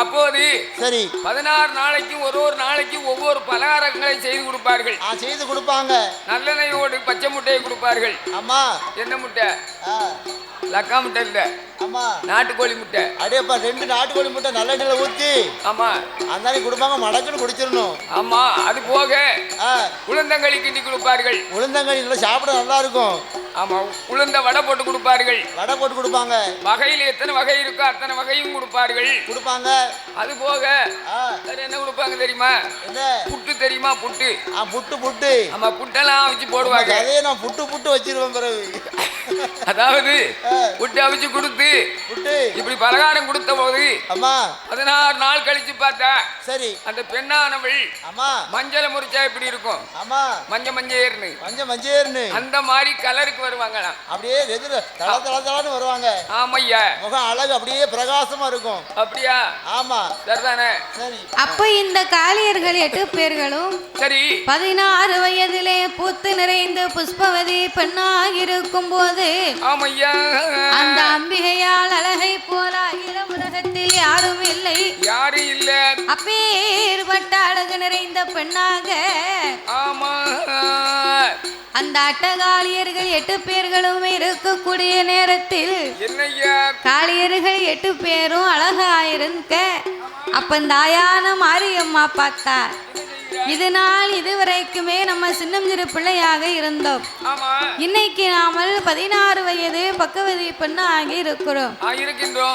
அப்போது சரி 16 நாளைக்கு ஒரு நாளைக்கு ஒவ்வொரு பலகாரங்களை செய்து கொடுப்பார்கள். செய்து கொடுப்பாங்க. நல்லெண்ணெயோடு பச்சை முட்டையை கொடுப்பார்கள். ஆமா. என்ன முட்டை? லக்கா முட்டை இல்ல. ஆமா நாட்டுக்கோழி முட்டை. அடேப்பா 2 நாட்டுக்கோழி முட்டை நல்லெண்ணெயில ஊத்தி ஆமா அந்த கொடுப்பாங்க. மடக்குன்னு குடிச்சிடணும். ஆமா. அது போக உளுந்தங்களி கிண்டி கொடுப்பார்கள். உளுந்தங்களி நல்லா சாப்பிட நல்லா இருக்கும். ஆமா உளுந்த வடை போட்டு கொடுப்பார்கள். வடை போட்டு கொடுப்பாங்க. வகையில் எத்தனை வகை இருக்கோ அத்தனை வகையும் கொடுப்பார்கள். கொடுப்பாங்க. அது போக என்ன கொடுப்பாங்க தெரியுமா? என்ன புட்டு தெரியுமா? புட்டு. புட்டு புட்டு. ஆமா புட்டெல்லாம் வச்சு போடுவாங்க. அதே நான் புட்டு புட்டு வச்சிருவேன் பிறகு. அதாவது புட்டு அவிச்சு கொடுத்து இப்படி பலகாரம் கொடுத்த போது 16 நாள் கழிச்சு பார்த்தா சரி அந்த பெண்ணானவள் மஞ்சள் முறிச்சா எப்படி இருக்கும்? ஆமா மஞ்ச மஞ்சேர்னு மஞ்ச மஞ்சேர்னு அந்த மாதிரி கலருக்கு வருவாங்களாம். அப்படியே எதிர தள தள தளன்னு வருவாங்க. ஆமையா முகம் அழகு அப்படியே பிரகாசமா இருக்கும். அப்படியா? ஆமா சரிதானே. சரி அப்ப இந்த காளியர்கள் 8 பேர்களும் சரி 16 வயதிலே பூத்து நிறைந்து புஷ்பவதி பெண்ணாக இருக்கும் போது ஆமையா அந்த அம்பிகையால் அழகை போல அகில உலகத்தில் யாரும் இல்லை. யாரும் இல்ல. அப்பேற்பட்ட அழகு நிறைந்த பெண்ணாக ஆமா அந்த அட்டகாளியர்கள் 8 பேர்களும் இருக்கக்கூடிய நேரத்தில் காளியர்கள் 8 பேரும் அழகாயிருக்க அப்ப தாயான மாரியம்மா பார்த்தா இதனால் இதுவரைக்குமே நம்ம சின்னஞ்சிறு பிள்ளையாக இருந்தோம். இன்னைக்கு நாமல் 16 வயது பக்குவதி பெண்ணு ஆகி இருக்கிறோம்.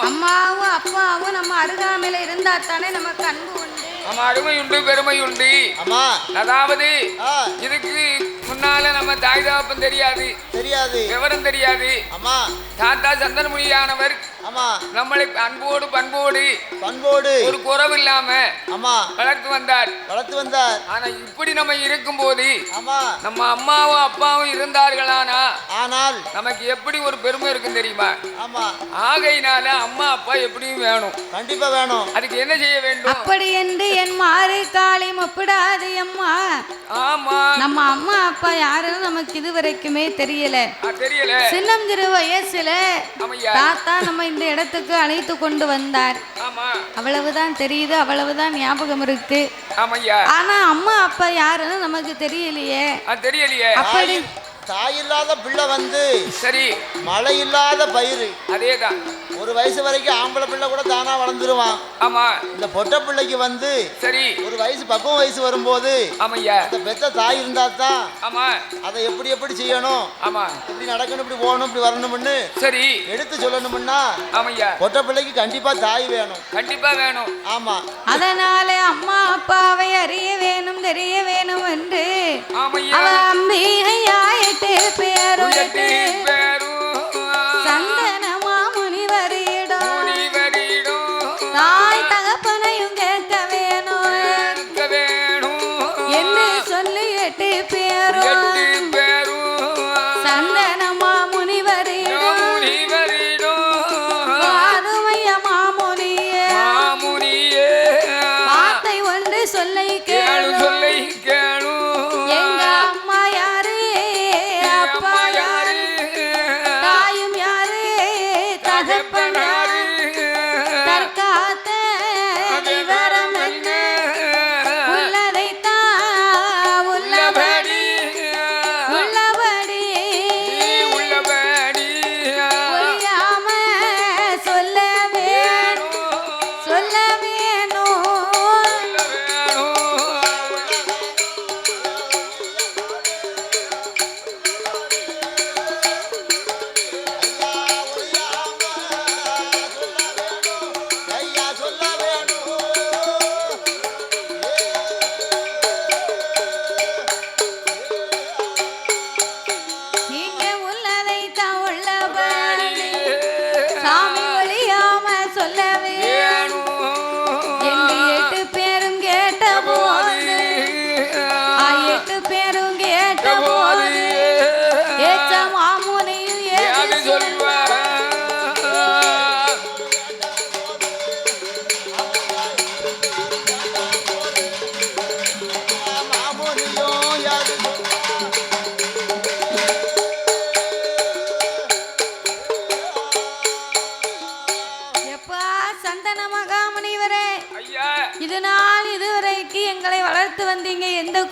அம்மாவும் அப்பாவும் நம்ம அருகாமையில இருந்தா தானே நமக்கு அன்பு உண்டு. ஆமா அருமை உண்டு பெருமை உண்டு. ஆமா அதாவது இதுக்கு முன்னால நம்ம தாய் தகப்பன் தெரியாது. விவரம் தெரியாது. ஆமா தாத்தா சந்தனமுனியானவர் ஆமா நம்மளை அன்போடு பண்போடு ஒரு குறைவு இல்லாம ஆமா வளர்த்து வந்தார். ஆனா இப்படி நம்ம இருக்கும் போது ஆமா நம்ம அம்மாவும் அப்பாவும் ஆனால் நமக்கு எப்படி ஒரு பெருமை இருக்கும் தெரியுமா? ஆமா ஆகையினால அம்மா அப்பா எப்படியும் வேணும். கண்டிப்பா வேணும். அதுக்கு என்ன செய்ய வேண்டும்? அப்படி என்று என் மாறு காளி முப்பிடாது அம்மா. ஆமா நம்ம அம்மா அப்பா யாருன்னு நமக்கு இது வரைக்குமே தெரியல. சின்னஞ்சிறு வயசுல தாத்தா நம்ம இந்த இடத்துக்கு அழைத்து கொண்டு வந்தார். அவ்வளவுதான் தெரியுது. அவ்வளவுதான் ஞாபகம் இருக்கு. ஆனா அம்மா அப்பா யாருன்னு நமக்கு தெரியலையே. அப்படி தாய் இல்லாத பிள்ளை வந்து சரி மழை இல்லாத பயிர். அதேதான். ஒரு வயசு வரைக்கும் ஆம்பளை பிள்ளை கூட தானா வளர்ந்துருவான். ஆமா இந்த பொட்டை பிள்ளைக்கு வந்து சரி ஒரு வயசு பக்குவம் வயசு வரும்போது ஆமையா அந்த பெத்த தாய் இருந்தா தான் ஆமா அதை எப்படி செய்யணும். ஆமா இப்படி நடக்கணும் இப்படி போகணும் இப்படி வரணும்னு சரி எடுத்து சொல்லணும்னா ஆமையா பொட்டை பிள்ளைக்கு கண்டிப்பா தாய் வேணும். கண்டிப்பா வேணும். ஆமா அதனால அம்மா அப்பாவை அறிய வேணும் தெரிய வேணும் என்று ஆமையா அம்பிகையா 8 பேரும் சந்தனமா முனிவரிடம் தாய் தகப்பனையும் கேட்க வேணும் என்று சொல்லி 8 பேரும் சந்தனமா முனிவரிடம் பாதுமைய மாமுனியே வார்த்தை ஒன்று சொல்லை கேளு. எங்க அம்மா யாரு அப்பா யாரு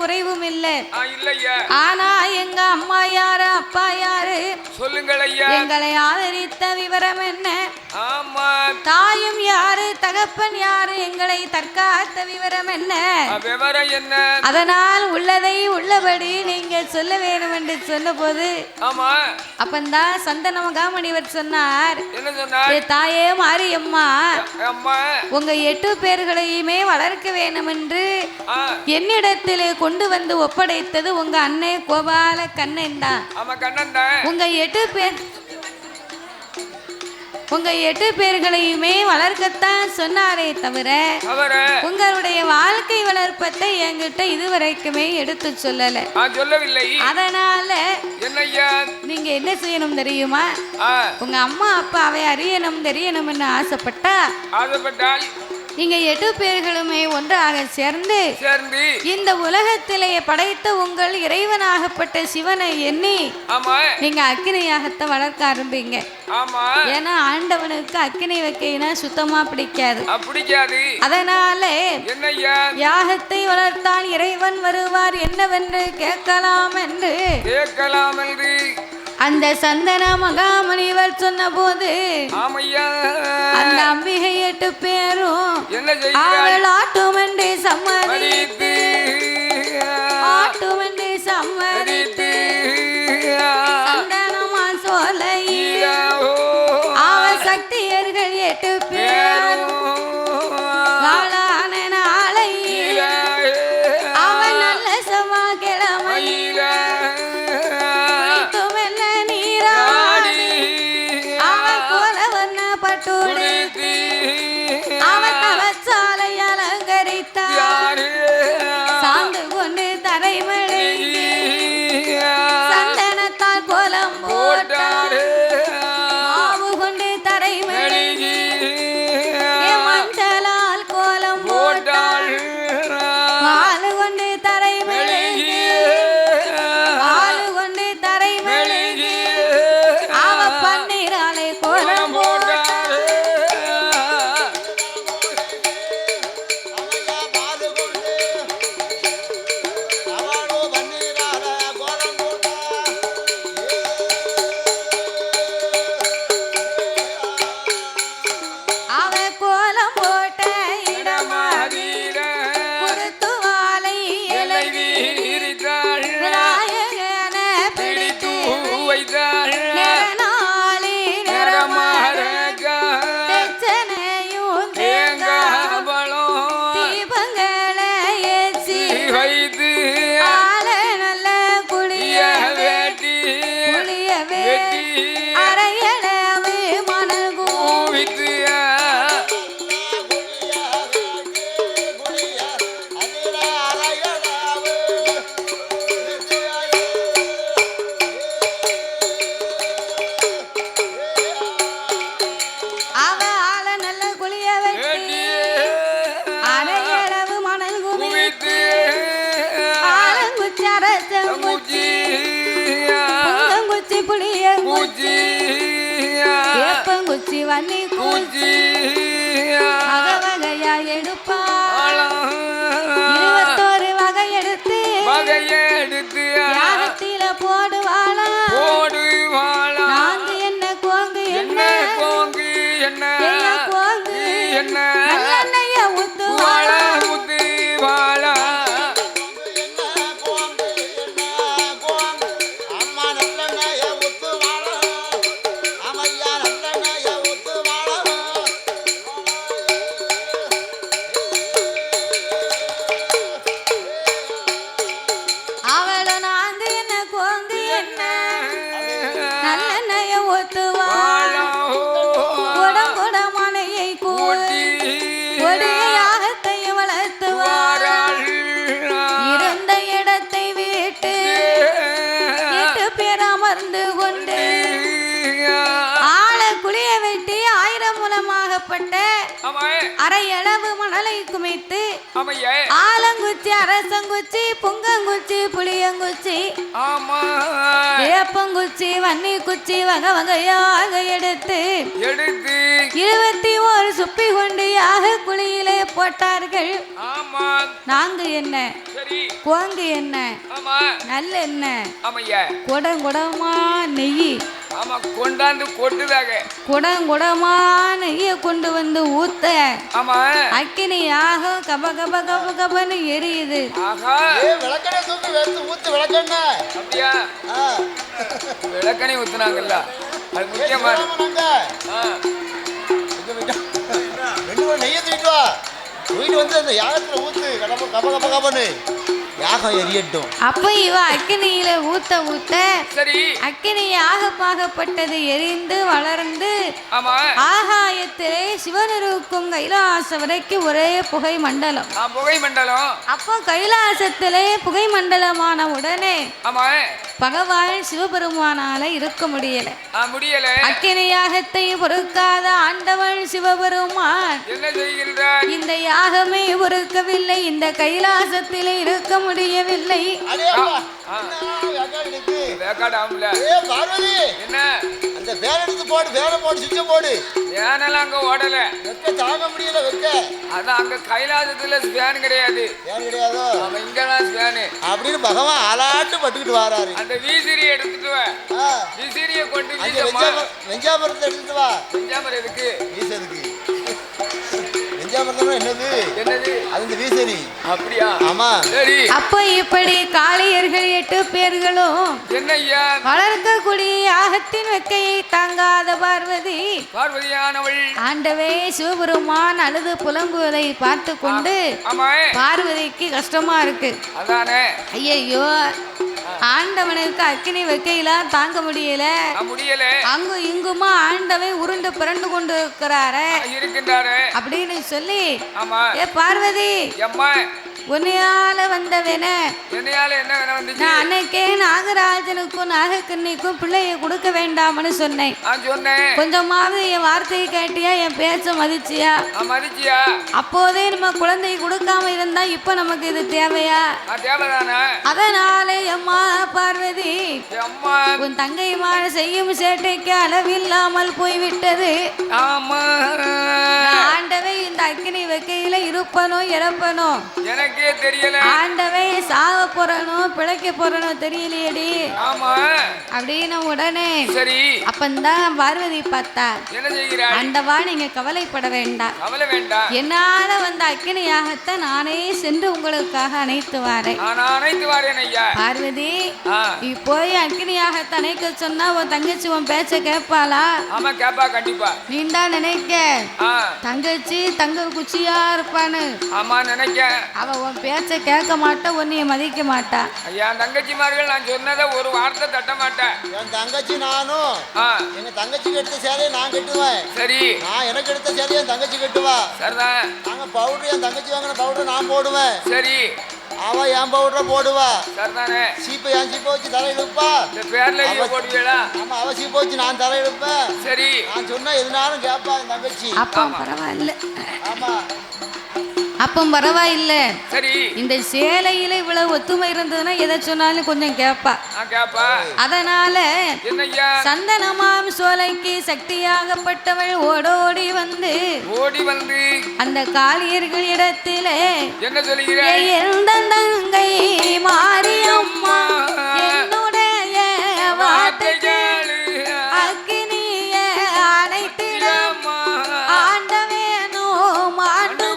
குறைவும் இல்லை. இல்லையா? ஆனா எங்க அம்மா யாரு அப்பா யாரு சொல்லுங்கள் ஐயா. எங்களை ஆதரித்த விவரம் என்ன? ஆமா. தாயும் யாரு தகப்பன் யாரு எங்களை தற்காத்த விவரம் என்ன? விவரம் என்ன? அதனால் உள்ளதை உள்ளபடி நீங்க சொல்ல வேண்டும் என்று சொன்ன போது ஆமா அப்பந்தான் சந்தன மகாமணிவர் சொன்னார். என்ன சொன்னார்? தாயே மாரியம்மா அம்மா உங்க 8 பேர்களையுமே வளர்க்க வேண்டும் என்று என்னிடத்தில் கொண்டு வந்து ஒப்படைத்தது உங்க அன்னை கோபால கண்ணன் தான். உங்க 8 பேர்களையுமே வளர்க்கத்தான் சொன்னாரே தவிர உங்களுடைய வாழ்க்கை வளர்ப்பத்தை என்கிட்ட இதுவரைக்குமே எடுத்து சொல்லல. சொல்லவில்லை. அதனால நீங்க என்ன செய்யணும் தெரியுமா? உங்க அம்மா அப்பாவை அறியணும் தெரியணும்னு ஆசைப்பட்டால் நீங்க 8 பேர்களுமே ஒன்றாக சேர்ந்து இந்த உலகத்திலே படைத்த உங்கள் இறைவனாகப்பட்ட சிவனை எண்ணி நீங்க அக்கினியாகத்தை வளர்க்க ஆரம்பிங்க. ஏன்னா ஆண்டவனுக்கு அக்கினி வைக்கையினா சுத்தமா பிடிக்காது. அதனால யாகத்தை வளர்த்தால் இறைவன் வருவார் என்னவென்று கேட்கலாம் என்று அந்த சந்தன மகாமணிவர் சொன்ன போது அந்த அம்பிகை 8 பேரும் அவள் ஆட்டுமென்று சம்மதித்து சந்தனமா சோலையில் அவள் சக்தியர்கள் 8 பேர் வாழான நாளையில் அவள் நல்ல செவ்வாய்க்கிழமையில் வன்னி கூச்சி வகையா எடுப்பா 21 வகை எடுத்து யாகத்தில போடுவாளா நாங்கு என்ன கோங்கு என்ன கோங்கு நல்லெண்ணெய ஊத்துவாளா அரையளவு மணலை குமித்து ஆலங்குச்சி அரசங்குச்சி புங்கங்குச்சி புளியங்குச்சி ஏப்பங்குச்சி வன்னி குச்சி வகை வகையாக எடுத்து 21 சுப்பி கொண்டு யாக குழியிலே போட்டார்கள். ஆமா. நாங்கு என்ன, சரி. கோங்கு என்ன, ஆமா. நல்ல என்ன, ஆமையா. குடங்குடமா நெய். ஆமா, கொண்டாந்து கொட்டுதாக. குடங்குடமா நெய்ய கொண்டு வந்து ஊத்த. ஆமா. அக்கினி யாகம் கப கப கப கபன்னு எரியுது. ஆஹா. விளக்கணை தூக்கி எடுத்து ஊத்து விளக்கண்ண. அப்படியா? விளக்கணை ஊத்துனாங்கல்ல, அது முக்கியமா நெய்ய தூக்கிட்டு வா. தூக்கிட்டு வந்து அந்த யாகத்துல ஊத்து கப கப கபன்னு யாகம் எரியட்டும். அப்ப இவ அக்கினியில ஊத்த ஊத்த சரி அக்கினி யாகமாகப்பட்டது எரிந்து வளர்ந்து ஆகாயத்திலே சிவனிருக்கும் கைலாச வரைக்கும் ஒரே புகை மண்டலம். புகை மண்டலம். அப்போ கைலாசத்திலே புகை மண்டலமான உடனே பகவான் சிவபெருமானால இருக்க முடியல. அக்கினி யாகத்தை பொறுக்காத ஆண்டவன் சிவபெருமான் என்ன செய்கின்றார்? இந்த யாகமே பொறுக்கவில்லை, இந்த கைலாசத்திலே இருக்க முடியவில்லை. என்ன அந்த பேர் எடுத்து போடு, பேரை போடு, சுவிட்ச போடு. ஃபேனெல்லாம் அங்க ஓடல, வெக்க தாங்க முடியல. வெக்க அதான் அங்க கைலாசத்துல ஃபேன் கிடையாது. ஃபேன் கிடையாதோ? அவன் இங்கதான் ஃபேன் அப்படின்னு பகவான் ஆளாட்டு பட்டுக்கிட்டு வராரு. அந்த வீசிரியை எடுத்துட்டு வா. வீசிரியை கொண்டு வெஞ்சாமரத்தை எடுத்துட்டு வா. வெஞ்சாமரம் எதுக்கு? வீசதுக்கு. என்னது என்னது? அது வீசரி. அப்படியா? ஆமா. சரி. அப்ப இப்படி காளியர்கள் 8 பேர்களும் என்னய்யா வளர்க்கக்கூடிய யாகத்தின் வெக்கையை தாங்காத பார்வதியானவள் ஆண்டவே சிவபெருமான் அழுது புலம்புவதை பார்த்து கொண்டு பார்வதிக்கு கஷ்டமா இருக்கு. அதானே. ஐயோ, ஆண்டவனுக்கு அக்கினி வெக்கையெல்லாம் தாங்க முடியல. அங்கு இங்குமா ஆண்டவை உருண்டு பிறண்டு கொண்டு இருக்கின்றாரு அப்படின்னு சொல்லி, ஏ பார்வதி, உன்னையால வந்தவன அன்னைக்கே நாகராஜனுக்கும் நாகக்கண்ணிக்கும் பிள்ளைய கொடுக்க வேண்டாம்னு சொன்னேன். கொஞ்சமாவது என் வார்த்தையை கேட்டியா? என் பேச்ச மதிச்சியா? அப்போதே நம்ம குழந்தை கொடுக்காம இருந்தா இப்ப நமக்கு இது தேவையா? அதனால அம்மா பார்வதி, உன் தங்கைமான செய்யும் சேட்டைக்கு அளவில்லாமல் போய்விட்டது. ஆண்டவை இந்த அக்கினி வெக்கையில இருப்பனோ இறப்பனோ எனக்கே தெரியல. ஆண்டவை சாக போறனோ பிழைக்க போறனோ தெரியலையடி அப்படின்னு உடனே சரி அப்பந்தான் பார்வதி பார்த்தா, என்ன செய்கிறாய்? ஆண்டவா, நீங்க கவலைப்பட வேண்டாம். கவலை வேண்டாம். என்னால வந்த அக்கினி யாகத்தை நானே சென்று உங்களுக்காக அணைத்து வாரேன். பார்வதி, போய் அக்கினி யாகத்தை அணைக்க சொன்னா உன் தங்கச்சி உன் பேச்ச கேட்பாளா? ஆமா கேப்பா, கண்டிப்பா. நீ தான் நினைக்க தங்கச்சி தங்க குச்சியா இருப்பான்னு. ஆமா நினைக்க. அவ உன் பேச்ச கேட்க மாட்டா, உன்னைய மதிக்க மாட்டா. என் தங்கச்சிமார்கள் நான் சொன்னதை ஒரு வார்த்தை தட்ட மாட்டேன். என் தங்கச்சி நானும் எங்க தங்கச்சிக்கு எடுத்த சேலையை நான் கட்டுவேன். சரி. நான் எனக்கு எடுத்த சேலையை என் தங்கச்சி கட்டுவா. சரிதான். நாங்க பவுடர், என் தங்கச்சி வாங்கின பவுடர் நான் போடுவேன். சரி. அவ என் பவுடரை போடுவா. சரிதானே. சீப்பை என் சீப்பை வச்சு தலையிடுப்பா. இந்த பேர்ல போடுவீங்களா? ஆமா, அவ சீப்பை வச்சு நான் தலையிடுப்பேன். சரி. நான் சொன்னா எதுனாலும் கேட்பா என் தங்கச்சி. அப்பா பரவாயில்ல. ஆமா, அப்போ பரவாயில்ல. சரி. இந்த சேலையில இவ்வளவு ஒத்துமை இருந்ததுன்னா எதை சொன்னாலும் கொஞ்சம் கேட்பா. அதனால சந்தனமாம் சோலைக்கு சக்தியாகப்பட்டவள் ஓடோடி வந்து அந்த காளியர்கள் இடத்திலே என்ன சொல்லுகிறாய்? தங்கை மாரியம்மா, என்னுடைய வார்த்தைகள் அக்கினிய அனைத்திடம் ஆண்டவேனோ மாண்டு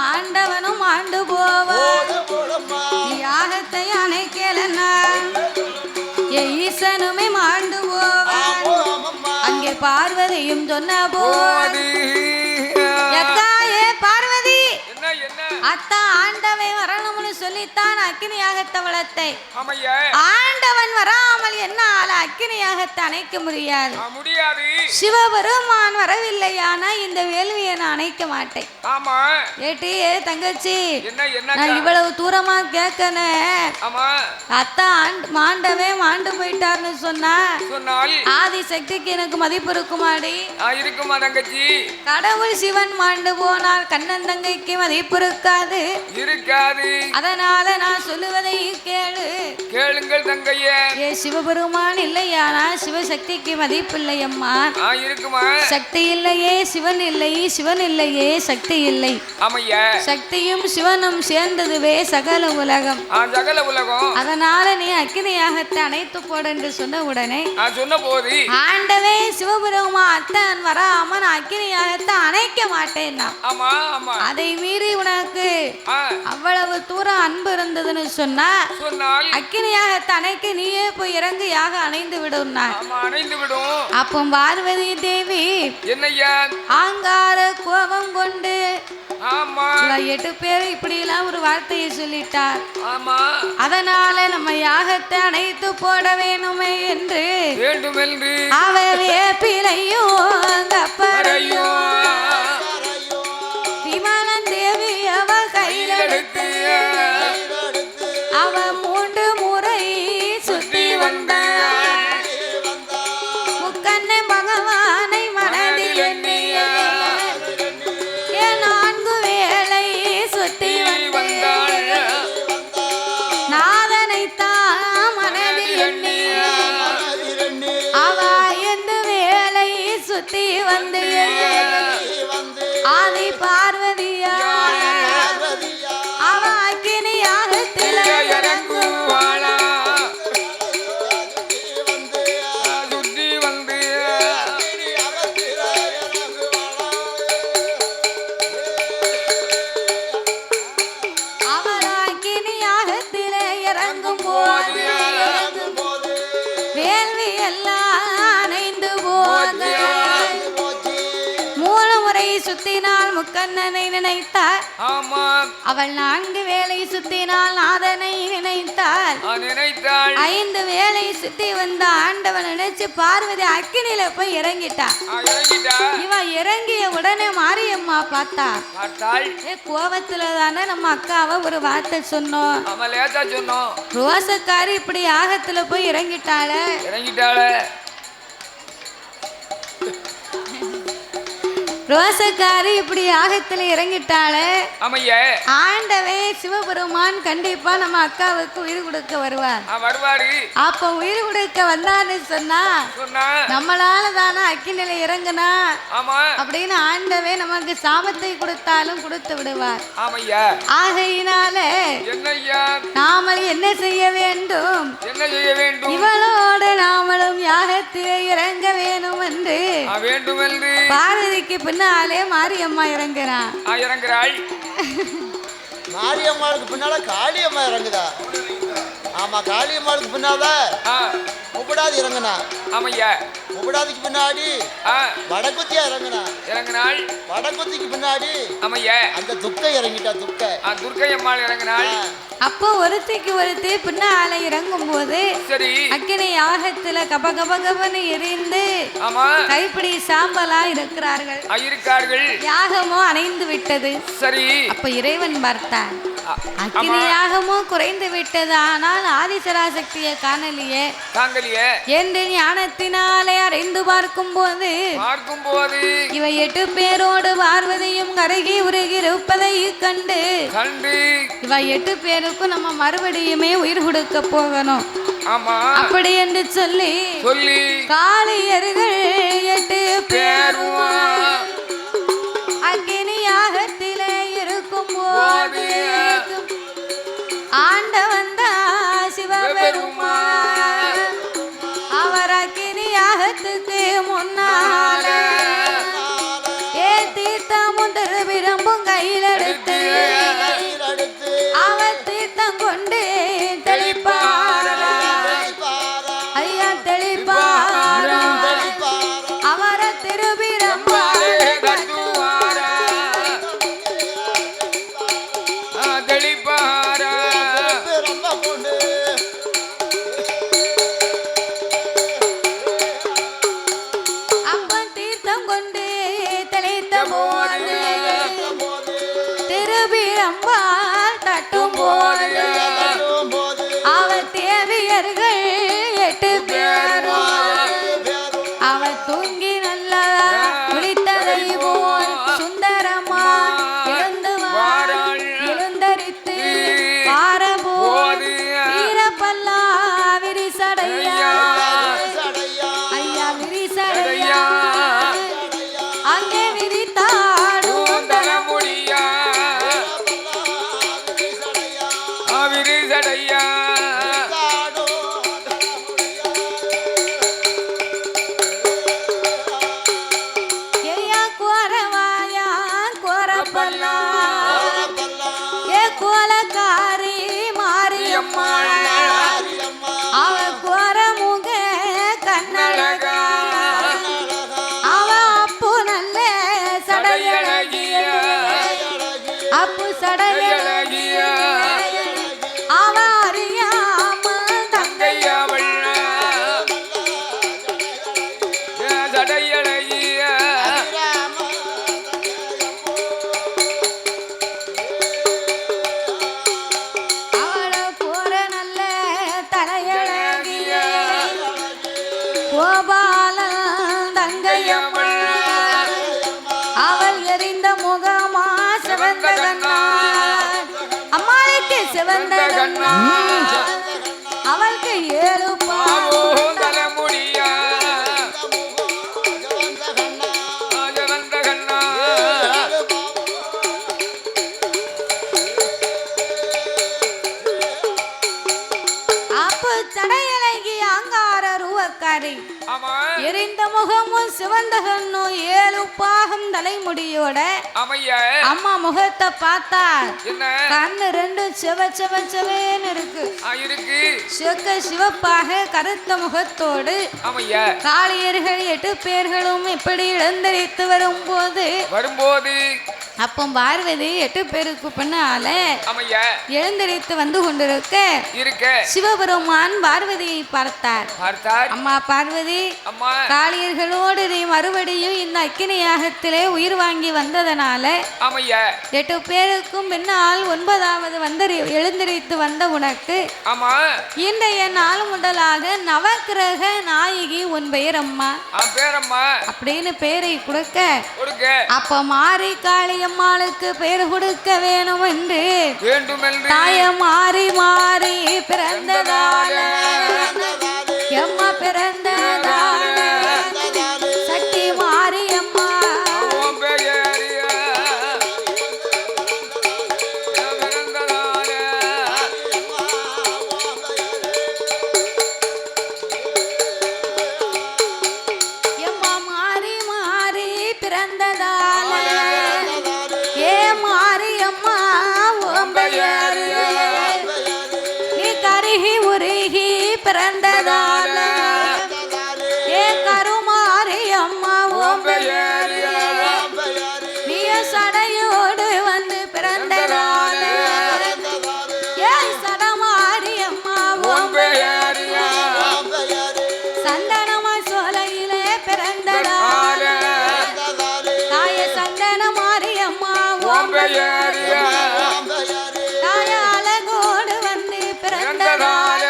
ஆண்டவனும் ஆண்டு போவான். யாகத்தை அணைக்கலன்னா ஈசனுமே மாண்டு போ பார்வதியும் சொன்ன போது பார்வதி அத்தா ஆண்டவை வரணும்னு சொல்லித்தான் அக்கினியாகத்தை வளர்த்தை. ஆண்டவன் வராமல் என்னால அக்கினியாகத்தை அணைக்க முடியாது. சிவபெருமான் வரவில்லையானா இந்த வேள்வியை நான் அணைக்க மாட்டேன். ஏட்டி தங்கச்சி, நான் இவ்வளவு தூரமா கேட்கனேன். அத்தா மாண்டவே மாண்டு போயிட்டார்னு சொன்னால் ஆதி சக்திக்கு எனக்கு மதிப்பு இருக்குமாடி? இருக்குமா தங்கச்சி? கடவுள் சிவன் மாண்டு போனால் கண்ணன் தங்கைக்கு மதிப்பு இருக்காது. அதனால நான் சொல்லுவதை கேளுங்கள் தங்கையே. ஏ சிவபெருமான் இல்லையானா சிவசக்திக்கு மதிப்பு இல்லையம்மா. சக்தி இல்லையே சிவன் இல்லை, சிவன் இல்லையே சக்தி இல்லை. சக்தியும் சிவனும் சேர்ந்ததுவே சகல உலகம். அதனால நீ அக்கினியாகத்தை அணைத்து போட என்று சொன்ன உடனே ஆண்டவே சிவபெருமான் அத்தன் வராம நான் அக்கினியாகத்தை அணைக்க மாட்டேன்னா. அதை மீறி உனக்கு அவ்வளவு தூரம் அன்பு இருந்ததுன்னு சொன்னால் அக்கினியாகத்தை அணைக்க நீயே போய் இறங்கு யாக அணைந்து விடும். அப்போ பார்வதி தேவி ஆங்கார கோபம் கொண்டு 8 பேர் இப்படி எல்லாம் ஒரு வார்த்தையை சொல்லிட்டார். அதனால நம்ம யாகத்தை அணைத்து போட வேணுமே என்று அவ வேப்பிலையும் கப்பரையும் விமானம் தேவி அவ கையில் எடுத்து அவ 3 முறை சுத்தி வந்தார். முக்கண்ண பகவானை மனதில் எண்ணிய 4 வேளை சுத்தி வந்தாள். நாதனைத்தான் மனதில் எண்ணிய அவ 5 வேளை சுத்தி வந்து ஆதி பார்வதியா அவ அக்கினியாகத்தில் இறங்குவாளா. அவள் அக்கினியாகத்தில் இறங்கும் போது வேள்வி எல்லாம் அணைந்து போது 3 முறை சுத்தினால் முக்கண்ணனை நினைத்தார். அவள் 4 வேளை சுத்தினால் நாதனை நினைத்தாள். 5 வேளை சுத்தி வந்த ஆண்டவன் நினைச்சு பார்வதி அக்கினியில போய் இறங்கிட்டா. இவ இறங்கிய உடனே மாரியம்மா பார்த்தா. கோபத்துல தானே நம்ம அக்காவை ஒரு வார்த்தை சொன்னோம். ரோசக்காரி இப்படி யாகத்துல போய் இறங்கிட்டாளே. ரோசக்காரி இப்படி யாகத்துல இறங்கிட்டாளே. ஆண்டவே சிவபெருமான் கண்டிப்பா நம்ம அக்காவுக்கு உயிர் கொடுக்க வருவார். அப்ப உயிர் கொடுக்க வந்தான்னு சொன்னா நம்மளால தானே அக்கினில இறங்குனா அப்படின்னு ஆண்டவே நமக்கு சாபத்தை கொடுத்தாலும் கொடுத்து விடுவார். ஆகையினால நாமல் என்ன செய்ய வேண்டும்? இவளோடு நாமளும் யாகத்திலே இறங்க வேணும் என்று பார்வதிக்கு பின்னாலே மாரியம்மா இறங்குறாள். மாரியம்மாளுக்கு பின்னால காளியம்மா இறங்குதா? ஆமா, காளியம்மாளுக்கு பின்னால முப்படாது இறங்குனா. முப்படாதுக்கு பின்னாடி வடக்குத்தியா இறங்குனாள். வடக்குத்திக்கு பின்னாடி அந்த துர்க்கை இறங்கிட்டா. துர்க்கையம்மாள் இறங்குனாள். அப்போ ஒருத்திக்கு ஒருத்தி பின்னால இறங்கும் போது அக்கினி யாகத்துல கப கப கபன்னு எரிந்து கைப்பிடி சாம்பலா இருக்கிறார்கள். யாகமோ அணைந்து விட்டது. அப்ப இறைவன் பார்த்தார், அக்கினி யாகமோ குறைந்து விட்டது, ஆனால் ஆதிசராசக்தியை காணலியே என்று ஞானத்தினாலே அறிந்து பார்க்கும் போது இவ 8 பேரோடு பார்வதியும் கருகி உருகி இருப்பதை கண்டு இவ 8 பேருக்கும் நம்ம மறுபடியுமே உயிர் கொடுக்க போகணும் அப்படி என்று சொல்லி காளியர்கள் 8 பேரும் அக்கினி யாகத்திலே இருக்கும் போது ஆண்டவன் சிவபெருமான் அவர் அக்கினி யாகத்துக்கு முன்னால தீர்த்தமும் திருவிரம்பும் கையில் எடுத்து அவர் தீர்த்தம் கொண்டு தெளிப்பார். ஐயா தெளிப்பார். அவர் சடையா ஐயா விரி சடையா அங்கே விரித்தாடும் தலைமுடியா விரி சடையா ஏயா கோரவாயா கோரப்பல்லா ஏ கோலக்காரி மாரியம்மா அவ கோரமுக கண்ணழகா அவ அப்பு நல்ல சடையழகிய அப்பு சடையழகிய அவ அறியாம கையவள் சடையழகிய அவள கோர நல்ல தலையழகிய கோபாலன் தங்கையம்மள் அவள் எரிந்த முகமா சிவந்த கண்ணா அம்மாளுக்கு சிவந்த கண்ணா அவளுக்கு ஏழு பாவம் தலைமுடியா ஜவந்த கண்ணா அப்ப சடையழகி அங்கார ரூவக்காரி ஆமா எரிந்த முகமும் சிவந்த கண்ணும் ஏழு பாகம் தலைமுடியோட அமையா அம்மா முகத்தை பார்த்தா என்ன கண்ணு ரெண்டும் செவன்னு இருக்கு இருக்கு சிவப்பாக கருத்த முகத்தோடு அமையா காளியர்கள் 8 பேர்களும் இப்படி இழந்தரித்து வரும்போது அப்போ பார்வதி 8 பேருக்கு பின்னால அமையா எழுந்தரித்து வந்து கொண்டிருக்க இருக்க சிவபெருமான் பார்வதியை பார்த்தார் அம்மா பார்வதி அம்மா காளியர்களோடு நீ மறுபடியும் இந்த அக்கினி யாகத்திலே உயிர் வாங்கி வந்ததனால அமையா 8 பேருக்கும் பின்னால் 9வது வந்து எழுந்தரித்து வந்த உனக்கு ஆமா இன்றைய நாள் முதலாக நவக்கிரக நாயகி உன் பெயர் அம்மா பேரம்மா அப்படின்னு பேரை கொடுக்க அப்ப மாறி காளியம்மாளுக்கு பேர் கொடுக்க வேணும் என்று தாய மாறி மாறி பிறந்ததால எம்மா பிறந்ததால சக்தி மாரியம்மா பிறந்ததால ஏ கருமாரி அம்மா நீ சடையோடு வந்து பிறந்ததால ஏ சடமாரி அம்மா சந்தனமா சோலையிலே பிறந்ததால தாய சந்தன மாரி அம்மா தாய அழகோடு வந்து பிறந்ததால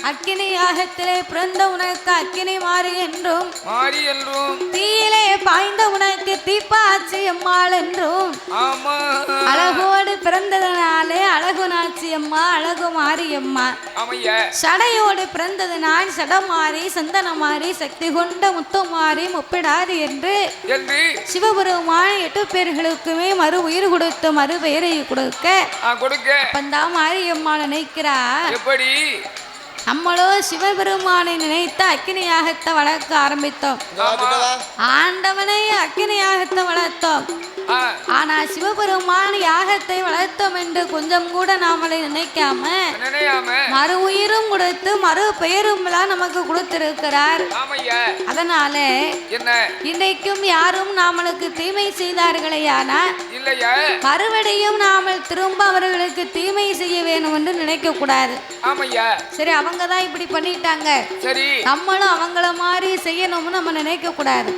அக்கினி யாகத்திலே பிறந்த உனக்கு அக்கினி மாறி என்றும் தீயிலே பாய்ந்த உனக்கு தீப்பாச்சி அம்மாள் என்றும் அழகோடு பிறந்ததனாலே அழகு நாச்சி அம்மா அழகு மாரியம்மா சடையோடு பிறந்ததனால் சடமாரி சந்தனமாரி சக்தி கொண்ட முத்துமாரி முப்பிடாது என்று சிவபெருமான் 8 பேர்களுக்குமே மறு உயிர் கொடுத்து மறு பெயரை கொடுக்க அப்பந்தான் மாரியம்மா நினைக்கிறா நம்மளோ சிவபெருமானை நினைத்து அக்கினி யாகத்தை வளர்க்க ஆரம்பித்தோம். ஆண்டவனை அக்கினி யாகத்தை வளர்த்தோம். ஆனா சிவபெருமான் யாகத்தை வளர்த்தோம் என்று கொஞ்சம் கூட நாமளை நினைக்காம மறு உயிரும் கொடுத்து மறு பெயரும் நமக்கு கொடுத்திருக்கிறார். அதனால இன்றைக்கும் யாரும் நாமளுக்கு தீமை செய்தார்களேயானா மறுபடியும் நாமல் திரும்ப அவர்களுக்கு தீமை செய்ய வேணும் என்று நினைக்க கூடாது. சரி, அவங்க தான் இப்படி பண்ணிட்டாங்க, நம்மளும் அவங்கள மாதிரி செய்யணும்னு நம்ம நினைக்க கூடாது.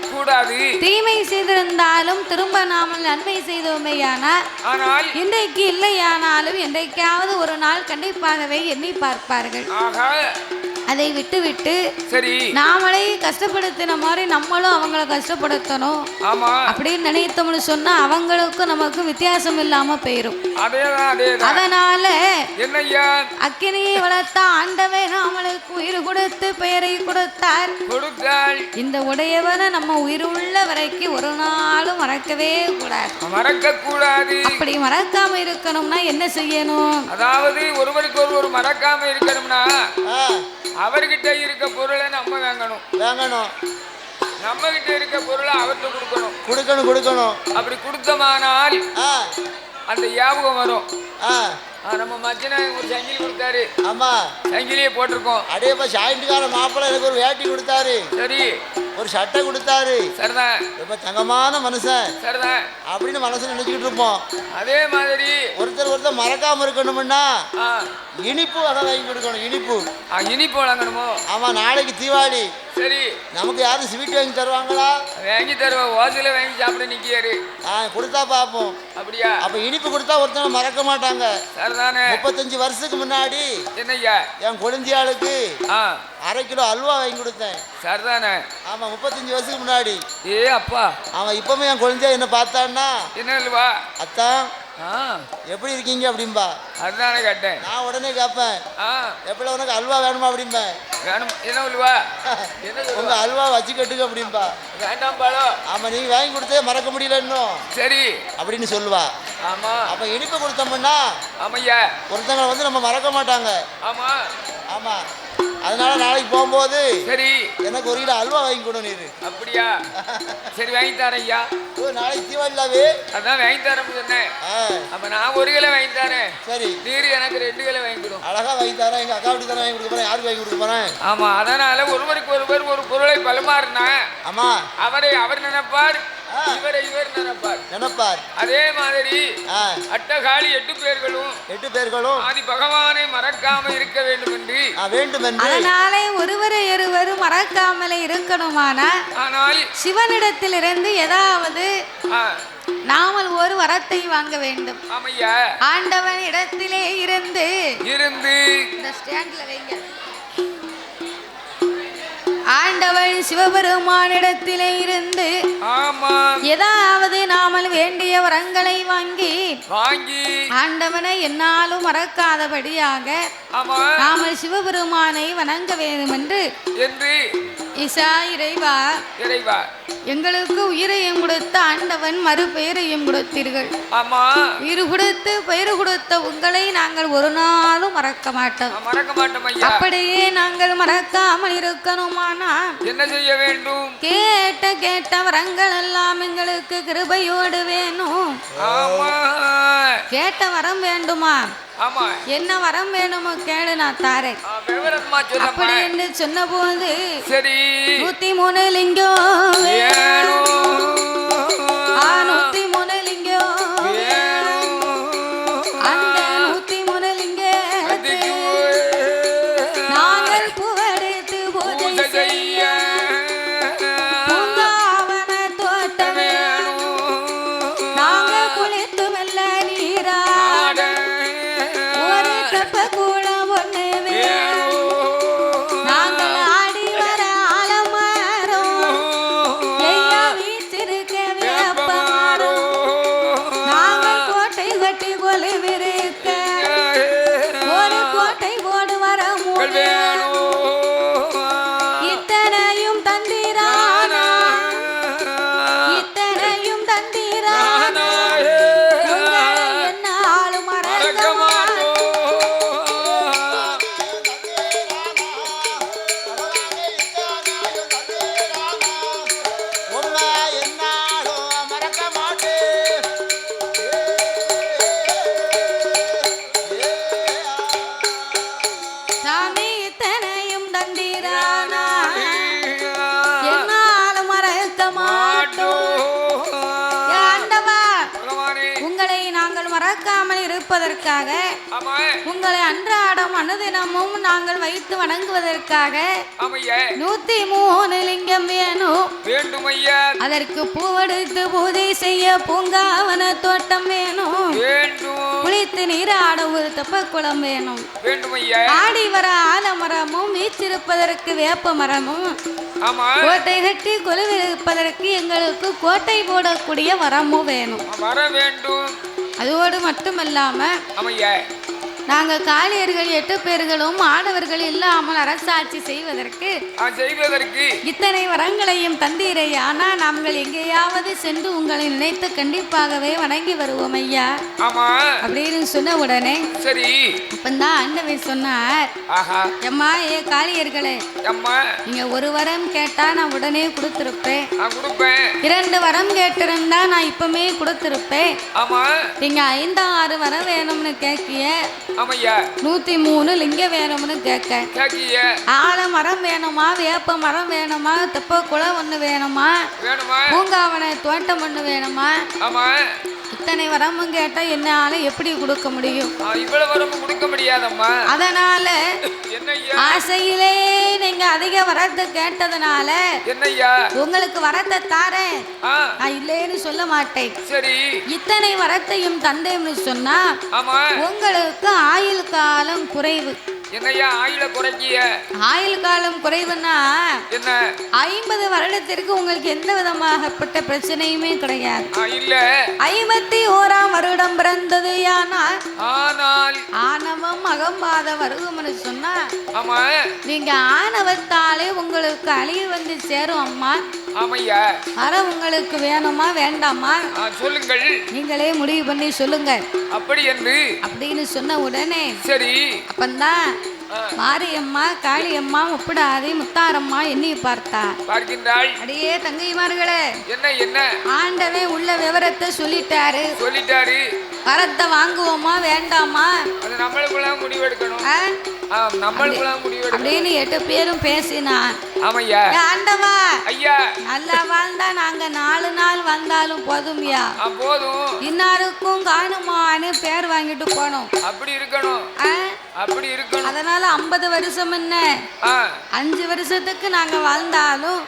தீமை செய்திருந்தாலும் திரும்ப நாம நன்மை செய்தோமேயானால் இன்றைக்கு இல்லையானாலும் என்றைக்காவது ஒரு நாள் கண்டிப்பாகவே எண்ணி பார்ப்பார்கள். அதை விட்டு விட்டு நாமளே கஷ்டப்படுத்தின மாதிரி நம்மளும் அவங்கள கஷ்டப்படுத்தணும் அப்படின்னு நினைத்தோம்னு சொன்னா அவங்களுக்கு நமக்கு வித்தியாசம் இல்லாம போயிரும். அதனால அக்கினியை வளர்த்த ஆண்டவே நாமளுக்கு உயிர் கொடுத்து பெயரை கொடுத்தார். இந்த உடையவனை நம்ம உயிர் உள்ள வரைக்கும் ஒரு நாளும் மறக்கவே கூடாது. அப்படி மறக்காம இருக்கணும்னா என்ன செய்யணும்? அதாவது ஒருவருக்கு ஒருவர் மறக்காம இருக்கணும்னா அவர்கிட்ட இருக்க பொருளை நம்ம வாங்கணும். நம்ம கிட்ட இருக்க பொருளை அவர்கிட்ட கொடுக்கணும். அப்படி கொடுத்தமானால் அந்த ஞாபகம் வரும். நம்ம மச்சனை ஒரு சங்கிலி கொடுத்தாரு. ஆமா, சங்கிலியே போட்டிருக்கோம். அதே சாயந்துக்கார மாப்பிள்ளை எனக்கு ஒரு வேட்டி கொடுத்தாரு. சரி, ஒரு சட்டை கொடுத்தாரு. சரிதான், இப்ப தங்கமான மனுஷன். சரிதான் அப்படின்னு மனசு நினைச்சுக்கிட்டு இருப்போம். அதே மாதிரி ஒருத்தர் மறக்காம இருக்கணும்னா இனிப்பு வகை வாங்கி கொடுக்கணும். இனிப்பு வழங்கணுமோ? ஆமா, நாளைக்கு தீபாவளி. சரி, நமக்கு யாரும் ஸ்வீட் வாங்கி தருவாங்களா? வாங்கி தருவோம். ஓசில வாங்கி சாப்பிட நிக்கியாரு. கொடுத்தா பாப்போம். அப்படியா? அப்ப இனிப்பு கொடுத்தா ஒருத்தவங்க மறக்க மாட்டாங்க. சரிதானே. 35 வருஷத்துக்கு முன்னாடி என்னய்யா என் குழந்தையாளுக்கு 1/2 கிலோ அல்வா வாங்கி கொடுத்தேன். சரிதானே. ஆமா, 35 வருஷத்துக்கு முன்னாடி. அப்பா, அவன் இப்பவுமே என் குழந்தையா என்ன பார்த்தான்னா என்ன அல்வா அத்தான் எப்படி இருக்கீங்க அப்படின்பா. அதுதானே கேட்டேன். நான் உடனே கேட்பேன், எப்படி உனக்கு அல்வா வேணுமா அப்படின்பேன். வேணும். என்ன அல்வா? உங்க அல்வா வச்சு கட்டுங்க அப்படின்பா. வேண்டாம் பாலோ. ஆமா, நீங்க வாங்கி கொடுத்தே மறக்க முடியல இன்னும். சரி அப்படின்னு சொல்லுவா. ஆமா, அப்ப இனிப்பு கொடுத்தோம்னா ஆமையா ஒருத்தவங்களை நம்ம மறக்க மாட்டாங்க. ஆமா ஆமா. அதனால நாளைக்கு போகும்போது சரி எனக்கு 1 கிலோ அல்வா வாங்கி கொடு நீரு. அப்படியா? சரி, வாங்கி தரேன் ஐயா. நாளைக்கு தீபாவளிலாவே அதான் வாங்கி தரேன் சொன்னேன். அப்ப நான் 1 கிலோ வாங்கி தரேன். சரி, நீரு எனக்கு 2 கிலோ வாங்கி கொடு. அழகா வாங்கி தரேன். எங்க அக்கா வீட்டுக்கு தானே வாங்கி கொடுக்க போறேன். யாருக்கு வாங்கி கொடுக்க போறேன்? ஆமா, அதனால ஒருவருக்கு ஒருவர் ஒரு பொருளை பலமாறினா ஆமா அவர் நினைப்பார், இவர் நினைப்பார். அதே மாதிரி அட்டகாளி 8 பேர்களும் ஆதி பகவானை மறக்காம இருக்க வேண்டும் என்று அதனாலே ஒருவரை மறக்காமலே இருக்கணுமானா ஆனால் சிவனிடத்திலிருந்து ஏதாவது நாமல் ஒரு வரத்தை வாங்க வேண்டும். ஆண்டவன் இடத்திலே இருந்து இந்த ஸ்டாண்ட்ல வைங்க. ஆண்டவன் சிவபெருமானிடத்திலே இருந்து ஏதாவது நாமல் வேண்டிய வரங்களை வாங்கி ஆண்டவனை என்னாலும் மறக்காதபடியாக நாமல் சிவபெருமானை வணங்க வேண்டும் என்று ஈசா இறைவா எங்களுக்கு உயிரையும் கொடுத்த ஆண்டவன் மறுபெயரையும் கொடுத்தீர்கள். உயிர் கொடுத்து பெயர் கொடுத்த உங்களை நாங்கள் ஒரு நாளும் மறக்க மாட்டோம். அப்படியே நாங்கள் மறக்காமல் இருக்கணுமானா என்ன செய்ய வேண்டும்? கேட்ட வரங்கள் எல்லாம் எங்களுக்கு கிருபையோடு வேணும். கேட்ட வரம் வேண்டுமா? என்ன வரம் வேணுமோ கேளு, நான் தாரேன் அப்படி என்று சொன்ன போது 103 லிங்கம் 103 லிங்கம் அந்த 103 லிங்கத்தை நாங்கள் புகழ்ந்து பூஜை செய்ய பூங்காவன தோட்டம் நாங்கள் குளித்து மெல்ல நீராட ஒரு கப்ப கூட ஒண்ணு நாங்கள் ஆடி வர ஆலமரம் கொடுப்பதற்காக, உங்களை அன்றாடம் அனுதினமும் நாங்கள் வைத்து வணங்குவதற்காக 103 லிங்கம் வேணும். அதற்கு பூவெடுத்து பூஜை செய்ய பூங்காவன தோட்டம் வேணும். குளித்து நீராட ஒரு தெப்பக்குளம் வேணும். ஆடி வர ஆலமரமும் வீச்சிருப்பதற்கு வேப்ப மரமும், கோட்டை கட்டி கொலுவிருப்பதற்கு எங்களுக்கு கோட்டை போடக்கூடிய வரமும் வேணும். அதோடு மட்டுமல்லாம நாங்கள் காளியர்கள் 8 பேர்களும் ஆடவர்கள் இல்லாமல் அரசாட்சி செய்வதற்கு இத்தனை வரங்களையும் தந்தீரை. ஆனா நாங்கள் எங்கேயாவது சென்று உங்களை நினைத்து கண்டிப்பாகவே வணங்கி வருவோம் ஐயா அப்படின்னு சொன்ன உடனே அப்பந்தான் ஆண்டவன் சொன்னார், எம்மா ஏ காளியர்களே, நீங்க ஒரு வரம் கேட்டா நான் உடனே கொடுத்திருப்பேன். 2 வரம் கேட்டிருந்தா நான் இப்பமே கொடுத்திருப்பேன். நீங்க 5 6 வரம் வேணும்னு கேட்கிய, 103 லிங்க வேணும்னு கேட்க, ஆலமரம் வேணுமா, வேப்ப மரம் வேணுமா, தெப்ப குளம் ஒண்ணு வேணுமா, பூங்காவன தோட்டம் ஒண்ணு வேணுமா, இத்தனை வரமும் கேட்டா என்னால எப்படி கொடுக்க முடியும்? இவ்வளவு வரமும் கொடுக்க முடியாதம்மா. அதனால ஆசையிலே நீங்க அதிக வரத்தை கேட்டதுனால உங்களுக்கு வரத்தை தாரேன், நான் இல்லைன்னு சொல்ல மாட்டேன். இத்தனை வரத்தையும் தந்தேன்னு சொன்னா உங்களுக்கு ஆயுள் காலம் குறைவு. என்னையா ஆயுள குறைக்கிய? ஆயுள் காலம் குறைவுன்னா என்ன? 50 வருடத்திற்கு உங்களுக்கு எந்த விதமாகப்பட்ட பிரச்சனையுமே கிடையாது. இல்ல 51ஆம் வருடம் பிறந்தது. ஆனால் ஆணவம் அகம்பாத வருகம்னு சொன்னா ஆமா நீங்க ஆணவத்தாலே உங்களுக்கு அழிவு வந்து சேரும் அம்மா. ஆமையா, வர உங்களுக்கு வேணுமா வேண்டாமா சொல்லுங்கள், நீங்களே முடிவு பண்ணி சொல்லுங்க. அப்படி என்று அப்படின்னு சொன்ன உடனே சரி அப்பந்தான் மாரியம்மா காளியம்மா முப்பிடாதி முத்தாரம்மா என்னை பார்க்கின்றாள். அடியே தங்கைமார்களே, என்ன என்ன ஆண்டவன் உள்ள விவரத்தை சொல்லிட்டாரு. வரத்தை வாங்குவோமா வேண்டாமா அது நம்மளுக்குள்ள முடிவெடுக்கணும். அப்படின்னு 8 பேரும் பேசினான். ஆமையா, ஆண்டவா ஐயா, நல்லா வாழ்ந்தா நாங்க 4 நாள் வந்தாலும் போதும்யா, போதும், இன்னாருக்கும் காணுமான்னு பேர் வாங்கிட்டு போனோம். அப்படி இருக்கணும், அப்படி இருக்கணும். அதனால 50 வருஷம் என்ன 5 வருஷத்துக்கு நாங்க வாழ்ந்தாலும்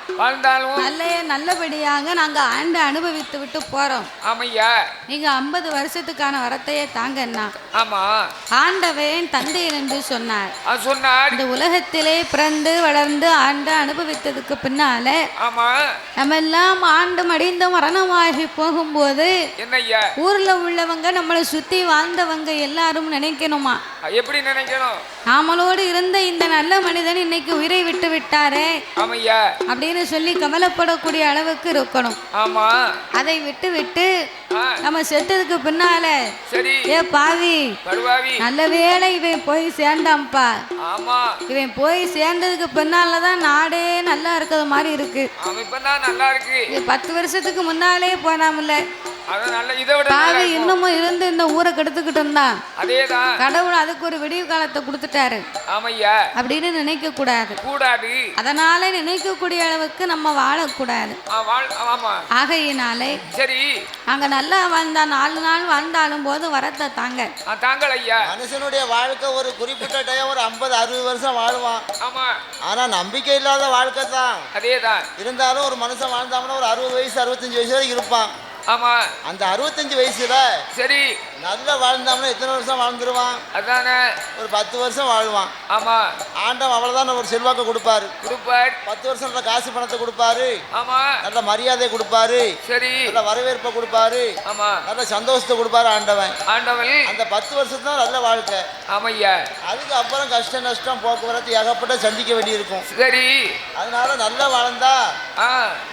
நல்லபடியாக நாங்க ஆண்டு அனுபவித்து விட்டு போறோம். ஆமையா, நீங்க 50 வருஷத்துக்கான வரத்தையே தாங்கன்னா ஆமா ஆண்டவன் தந்தை என்று சொன்னார். இந்த உலகத்திலே பிறந்து வளர்ந்து ஆண்டு அனுபவித்ததுக்கு பின்னால நம்ம எல்லாம் ஆண்டு மடிந்து மரணமாகி போகும்போது ஊர்ல உள்ளவங்க நம்மளை சுத்தி வாழ்ந்தவங்க எல்லாரும் நினைக்கணுமா, எப்படி நினைக்கணும்? நாமளோடு இருந்த இந்த நல்ல மனிதன் இன்னைக்கு உயிரை விட்டு விட்டாரே அப்படின்னு சொல்லி கவலைப்படக்கூடிய அளவுக்கு இருக்கணும். அதை விட்டு நம்ம செத்ததுக்கு பின்னால ஏ பாவி நல்ல வேளை இவன் போய் சேர்ந்தாம்பா, இவன் போய் சேர்ந்ததுக்கு பின்னாலதான் நாடே நல்லா இருக்கிறது மாதிரி இருக்கு. 10 வருஷத்துக்கு முன்னாலே போனாமல்ல, இன்னமும் இருந்து இந்த ஊரை கெடுத்துக்கிட்டு இருந்தான். கடவுள் அதுக்கு ஒரு விடிவு காலத்தை கொடுத்துட்டாரு அப்படின்னு நினைக்க கூடாது. அதனால நினைக்கக்கூடிய அளவுக்கு நம்ம வாழக்கூடாது. ஆகையினாலே அங்க நல்லா வாழ்ந்தா 4 நாள் வாழ்ந்தாலும் போது வரத்தை தாங்க. மனுஷனுடைய வாழ்க்கை ஒரு குறிப்பிட்ட டைம் ஒரு 50-60 வருஷம் வாழ்வான். ஆனா நம்பிக்கை இல்லாத வாழ்க்கை தான். இருந்தாலும் ஒரு மனுஷன் வாழ்ந்தாங்கன்னா ஒரு 60 வயசு 65 வயசு வரை இருப்பான். அந்த 65 வயசுல சரி நல்லா வாழ்ந்தாம்னா எத்தனை வருஷம் வாழ்ந்துருவான்? அதானே ஒரு 10 வருஷம் வாழ்வான். ஆண்டவன் அவ்வளவுதான் ஒரு செல்வாக்கு கொடுப்பாரு. 10 வருஷம் நல்ல காசு பணத்தை கொடுப்பாரு. நல்ல மரியாதை கொடுப்பாரு. சரி நல்ல வரவேற்பை கொடுப்பாரு. நல்ல சந்தோஷத்தை கொடுப்பாரு ஆண்டவன். அந்த 10 வருஷம் தான் நல்ல வாழ்க்கை. அதுக்கு அப்புறம் கஷ்ட நஷ்டம் போக்குவரத்து ஏகப்பட்ட சந்திக்க வேண்டி இருக்கும். சரி அதனால நல்லா வாழ்ந்தா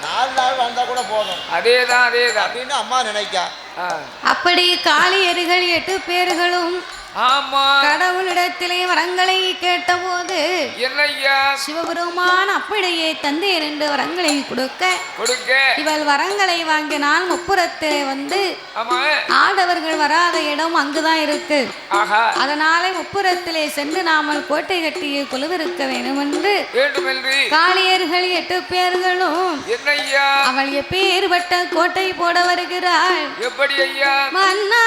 4 நாள் வாழ்ந்தா கூட போதும். அதேதான் அப்படின்னு அம்மா நினைக்கா. அப்படி காளியர்கள் 8 பேர்களும் கடவுளிடத்திலே வரங்களை கேட்ட போது சிவபெருமான் அப்படியே தந்தை 2 வரங்களை கொடுக்க இவள் வரங்களை வாங்கினால் முப்புறத்திலே வந்து ஆடவர்கள் வராத இடம் அங்குதான் இருக்கு. அதனாலே முப்புறத்திலே சென்று நாமல் கோட்டை கட்டிய குழுவிருக்க வேண்டும் என்று காளியர்கள் 8 பேர்களும் அவள் எப்பேற்பட்ட கோட்டை போட வருகிறாள். எப்படி ஐயா? மன்னா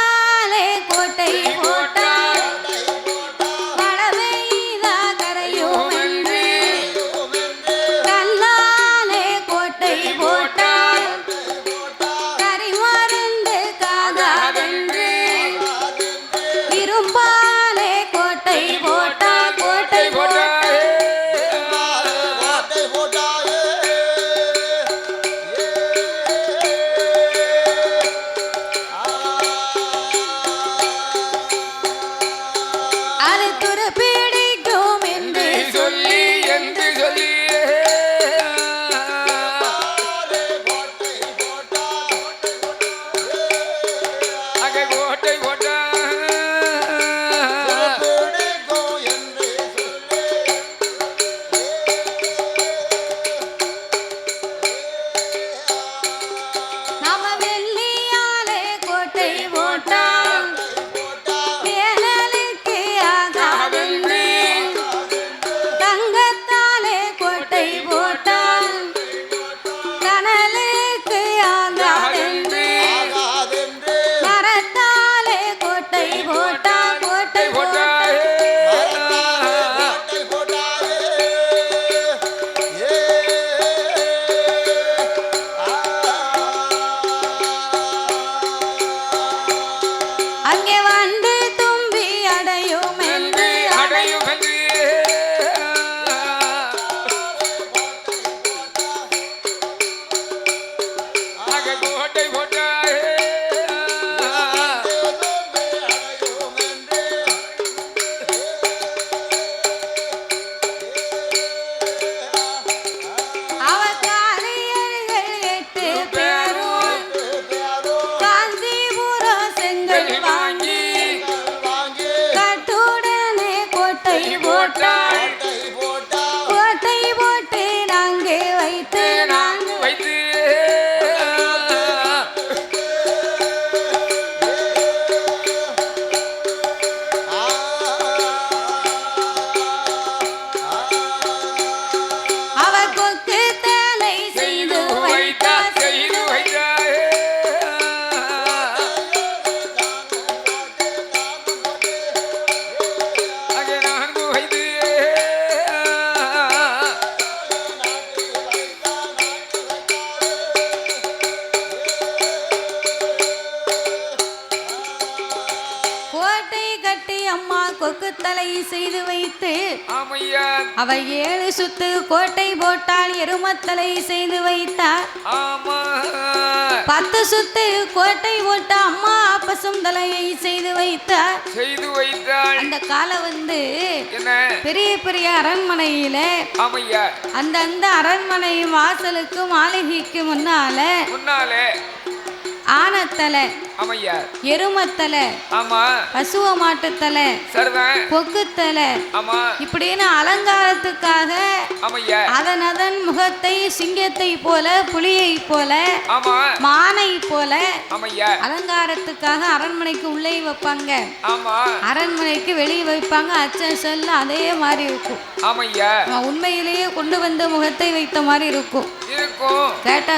கொக்கு தலை செய்து வைத்து ஆமையா அவ 7 சுத்து கோட்டை போட்டால் எருமத்தலை செய்து வைத்தார். ஆமா 10 சுத்து கோட்டை போட்ட அம்மா பசும் தலையை செய்து வைத்தார். அந்த கால வந்து என்ன பெரிய பெரிய அரண்மனையில ஆமையா அந்த அரண்மனை வாசலுக்கு மாளிகைக்கு முன்னாலே ஆனத்தலை ஆமையா எருமத்தலை ஆமா பசுவ மாட்டுத்தலை சரிதான் கொக்குத்தலை ஆமா இப்படின்னு அலங்காரத்துக்காக ஆமையா அதன் முகத்தை சிங்கத்தை போல புலியை போல ஆமா மானை போல ஆமையா அலங்காரத்துக்காக அரண்மனைக்கு உள்ளே வைப்பாங்க. ஆமா அரண்மனைக்கு வெளியே வைப்பாங்க. அச்சல் அதே மாதிரி இருக்கும். ஆமையா உண்மையிலேயே கொண்டு வந்த முகத்தை வைத்த மாதிரி இருக்கும். கேட்டா